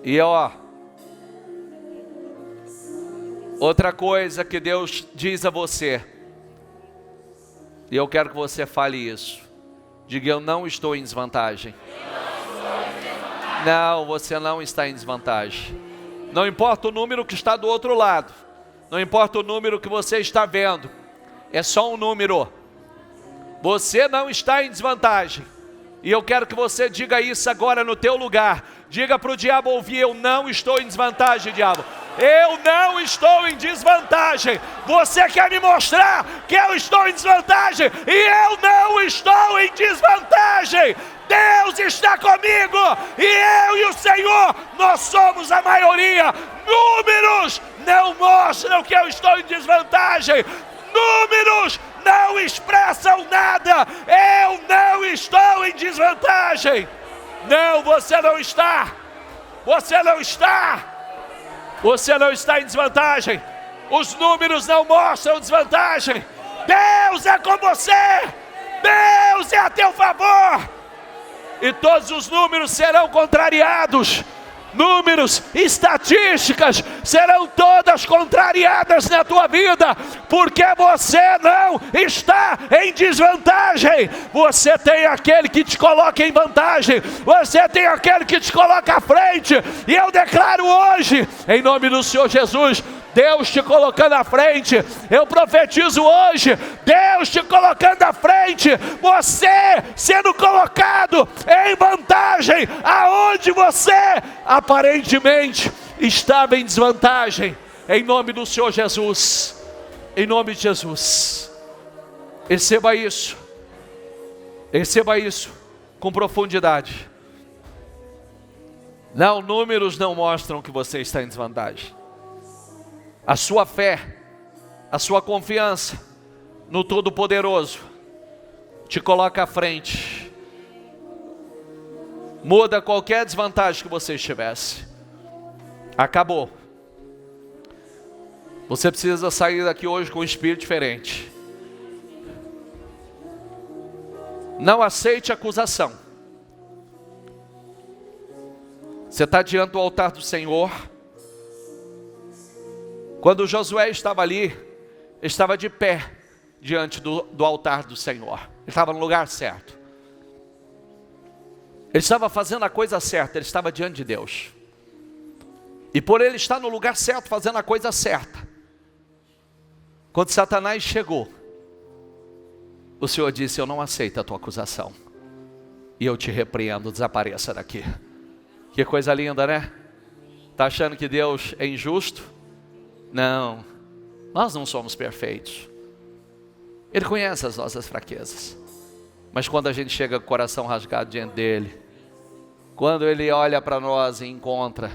E outra coisa que Deus diz a você, e eu quero que você fale isso. Diga: eu não estou em desvantagem. Não, você não está em desvantagem. Não importa o número que está do outro lado. Não importa o número que você está vendo. É só um número. Você não está em desvantagem. E eu quero que você diga isso agora no teu lugar. Diga para o diabo ouvir: eu não estou em desvantagem, diabo. Eu não estou em desvantagem. Você quer me mostrar que eu estou em desvantagem? E eu não estou em desvantagem. Deus está comigo, e eu e o Senhor, nós somos a maioria. Números não mostram que eu estou em desvantagem. Números não expressam nada. Eu não estou em desvantagem. Não, você não está. Você não está. Você não está em desvantagem. Os números não mostram desvantagem. Deus é com você. Deus é a teu favor. E todos os números serão contrariados. Números, estatísticas serão todas contrariadas na tua vida, porque você não está em desvantagem. Você tem aquele que te coloca em vantagem. Você tem aquele que te coloca à frente. E eu declaro hoje, em nome do Senhor Jesus, Deus te colocando à frente. Eu profetizo hoje, Deus te colocando à frente. Você sendo colocado em vantagem, aonde você aparentemente estava em desvantagem. Em nome do Senhor Jesus. Em nome de Jesus. Receba isso. Receba isso com profundidade. Não, números não mostram que você está em desvantagem. A sua fé, a sua confiança no Todo-Poderoso te coloca à frente. Muda qualquer desvantagem que você estivesse. Acabou. Você precisa sair daqui hoje com um espírito diferente. Não aceite acusação. Você está diante do altar do Senhor. Quando Josué estava ali, estava de pé diante do altar do Senhor. Ele estava no lugar certo. Ele estava fazendo a coisa certa, ele estava diante de Deus. E por ele estar no lugar certo, fazendo a coisa certa, quando Satanás chegou, o Senhor disse: eu não aceito a tua acusação, e eu te repreendo, desapareça daqui. Que coisa linda, né? Está achando que Deus é injusto? Não, nós não somos perfeitos. Ele conhece as nossas fraquezas. Mas quando a gente chega com o coração rasgado diante dele, quando ele olha para nós e encontra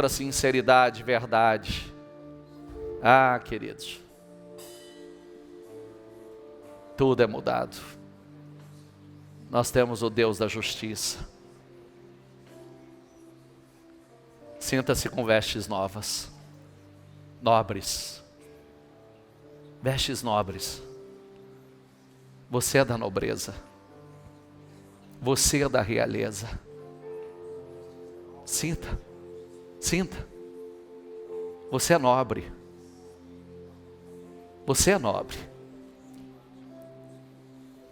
sinceridade, verdade. Ah, queridos, tudo é mudado. Nós temos o Deus da justiça. Sinta-se com vestes novas, nobres, vestes nobres. Você é da nobreza, você é da realeza. Sinta, você é nobre, você é nobre.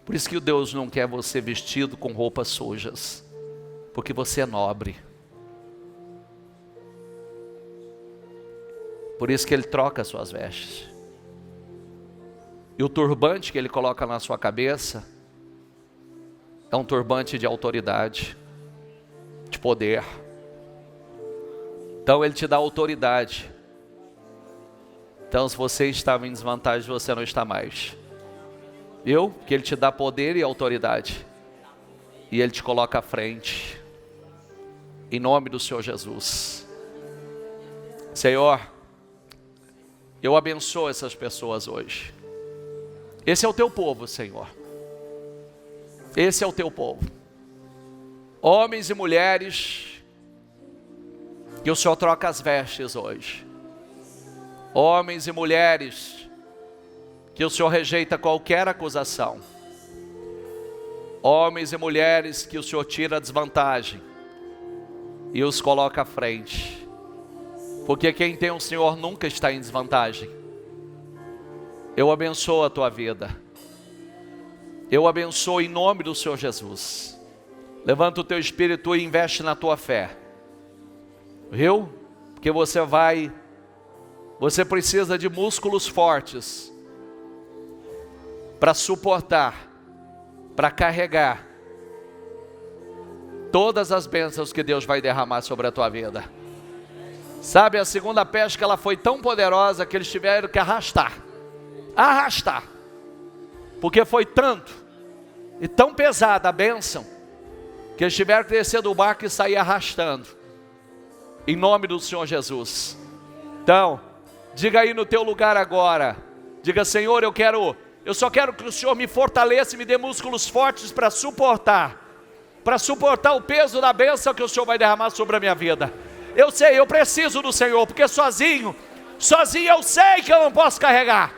Por isso que o Deus não quer você vestido com roupas sujas, porque você é nobre. Por isso que Ele troca as suas vestes. E o turbante que Ele coloca na sua cabeça é um turbante de autoridade, de poder. Então Ele te dá autoridade. Então se você estava em desvantagem, você não está mais. Viu? Que Ele te dá poder e autoridade. E Ele te coloca à frente. Em nome do Senhor Jesus. Senhor, eu abençoo essas pessoas hoje. Esse é o teu povo, Senhor. Esse é o teu povo. Homens e mulheres, que o Senhor troca as vestes hoje. Homens e mulheres, que o Senhor rejeita qualquer acusação. Homens e mulheres, que o Senhor tira a desvantagem e os coloca à frente. Porque quem tem o Senhor nunca está em desvantagem. Eu abençoo a tua vida. Eu abençoo em nome do Senhor Jesus. Levanta o teu espírito e investe na tua fé. Viu? Porque você precisa de músculos fortes para suportar, para carregar todas as bênçãos que Deus vai derramar sobre a tua vida. Sabe, a segunda pesca ela foi tão poderosa que eles tiveram que arrastar, porque foi tanto e tão pesada a bênção, que eles tiveram que descer do barco e sair arrastando, em nome do Senhor Jesus. Então, diga aí no teu lugar agora, diga: Senhor, eu só quero que o Senhor me fortaleça e me dê músculos fortes para suportar o peso da bênção que o Senhor vai derramar sobre a minha vida. Eu sei, eu preciso do Senhor, porque sozinho eu sei que eu não posso carregar.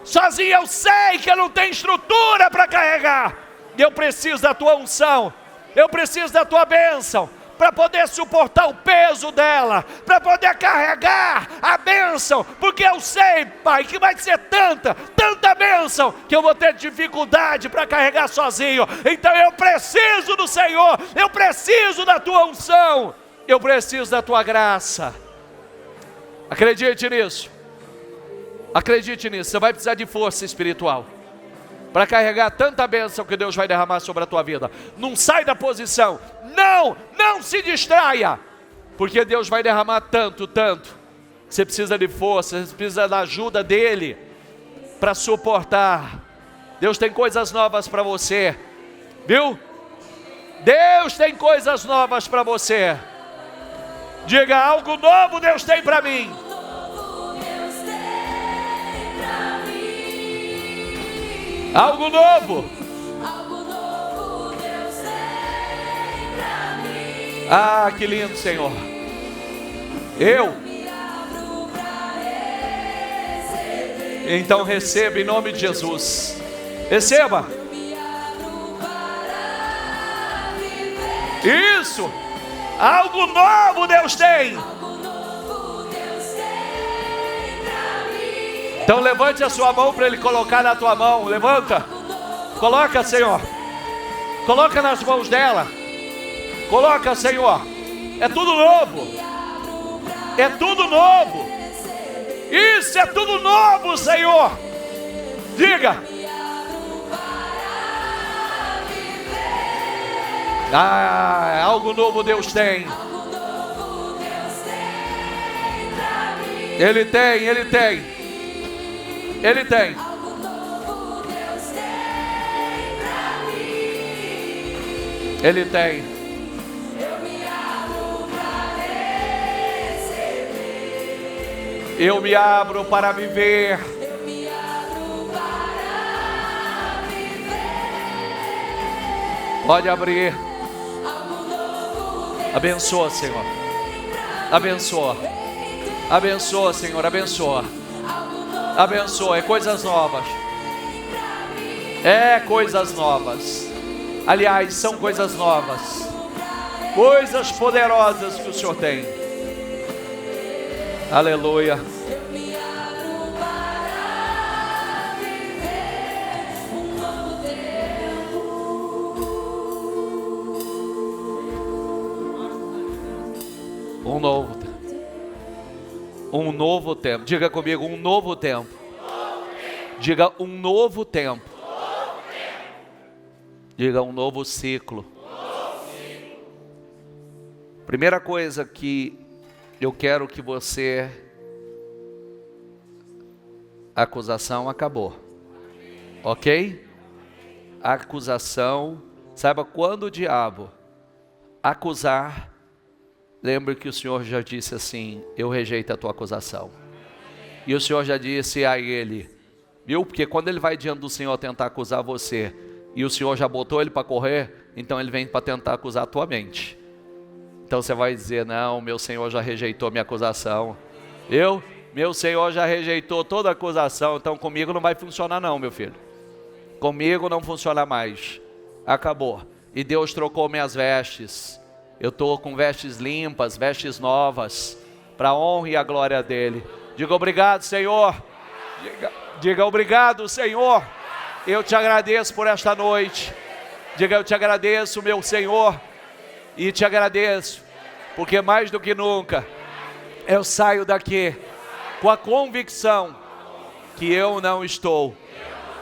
Sozinho eu sei que eu não tenho estrutura para carregar. E eu preciso da tua unção, eu preciso da tua bênção, para poder suportar o peso dela, para poder carregar a bênção, porque eu sei, Pai, que vai ser tanta bênção, que eu vou ter dificuldade para carregar sozinho. Então eu preciso do Senhor, eu preciso da tua unção, eu preciso da tua graça. Acredite nisso, você vai precisar de força espiritual para carregar tanta bênção que Deus vai derramar sobre a tua vida. Não sai da posição, não se distraia, porque Deus vai derramar tanto. Você precisa de força, você precisa da ajuda dEle para suportar. Deus tem coisas novas para você, viu? Deus tem coisas novas para você. Diga: algo novo Deus tem para mim. Algo novo. Ah, que lindo, Senhor. Então receba em nome de Jesus. Receba. Isso. Algo novo Deus tem. Então levante a sua mão para Ele colocar na tua mão. Levanta. Coloca, Senhor. Coloca nas mãos dela. Coloca, Senhor. É tudo novo. É tudo novo. Isso é tudo novo, Senhor. Diga. Ah, algo novo Deus tem. Ele tem, Ele tem. Ele tem. Ele tem. Eu me abro para viver. Pode abrir. Abençoa, Senhor. Abençoa. Abençoa, Senhor. Abençoa. Abençoa. É coisas novas. É coisas novas. Aliás, são coisas novas. Coisas poderosas que o Senhor tem. Aleluia. Um novo tempo. Um novo tempo. Diga comigo, um novo tempo. Diga um novo tempo. Diga um novo ciclo. Primeira coisa que eu quero que você... A acusação acabou. Ok? A acusação... Saiba, quando o diabo acusar... Lembre que o Senhor já disse assim: eu rejeito a tua acusação. E o Senhor já disse a ele, viu? Porque quando ele vai diante do Senhor tentar acusar você, e o Senhor já botou ele para correr, então ele vem para tentar acusar a tua mente. Então você vai dizer: não, meu Senhor já rejeitou minha acusação. Meu Senhor já rejeitou toda a acusação, então comigo não vai funcionar não, meu filho. Comigo não funciona mais. Acabou. E Deus trocou minhas vestes. Eu estou com vestes limpas, vestes novas, para a honra e a glória dEle. Diga obrigado, Senhor. Diga obrigado, Senhor. Eu te agradeço por esta noite. Diga: eu te agradeço, meu Senhor. E te agradeço, porque mais do que nunca, eu saio daqui com a convicção que eu não estou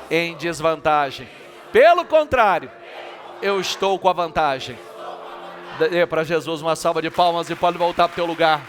em desvantagem. Pelo contrário, eu estou com a vantagem. Dê para Jesus uma salva de palmas e pode voltar para o teu lugar.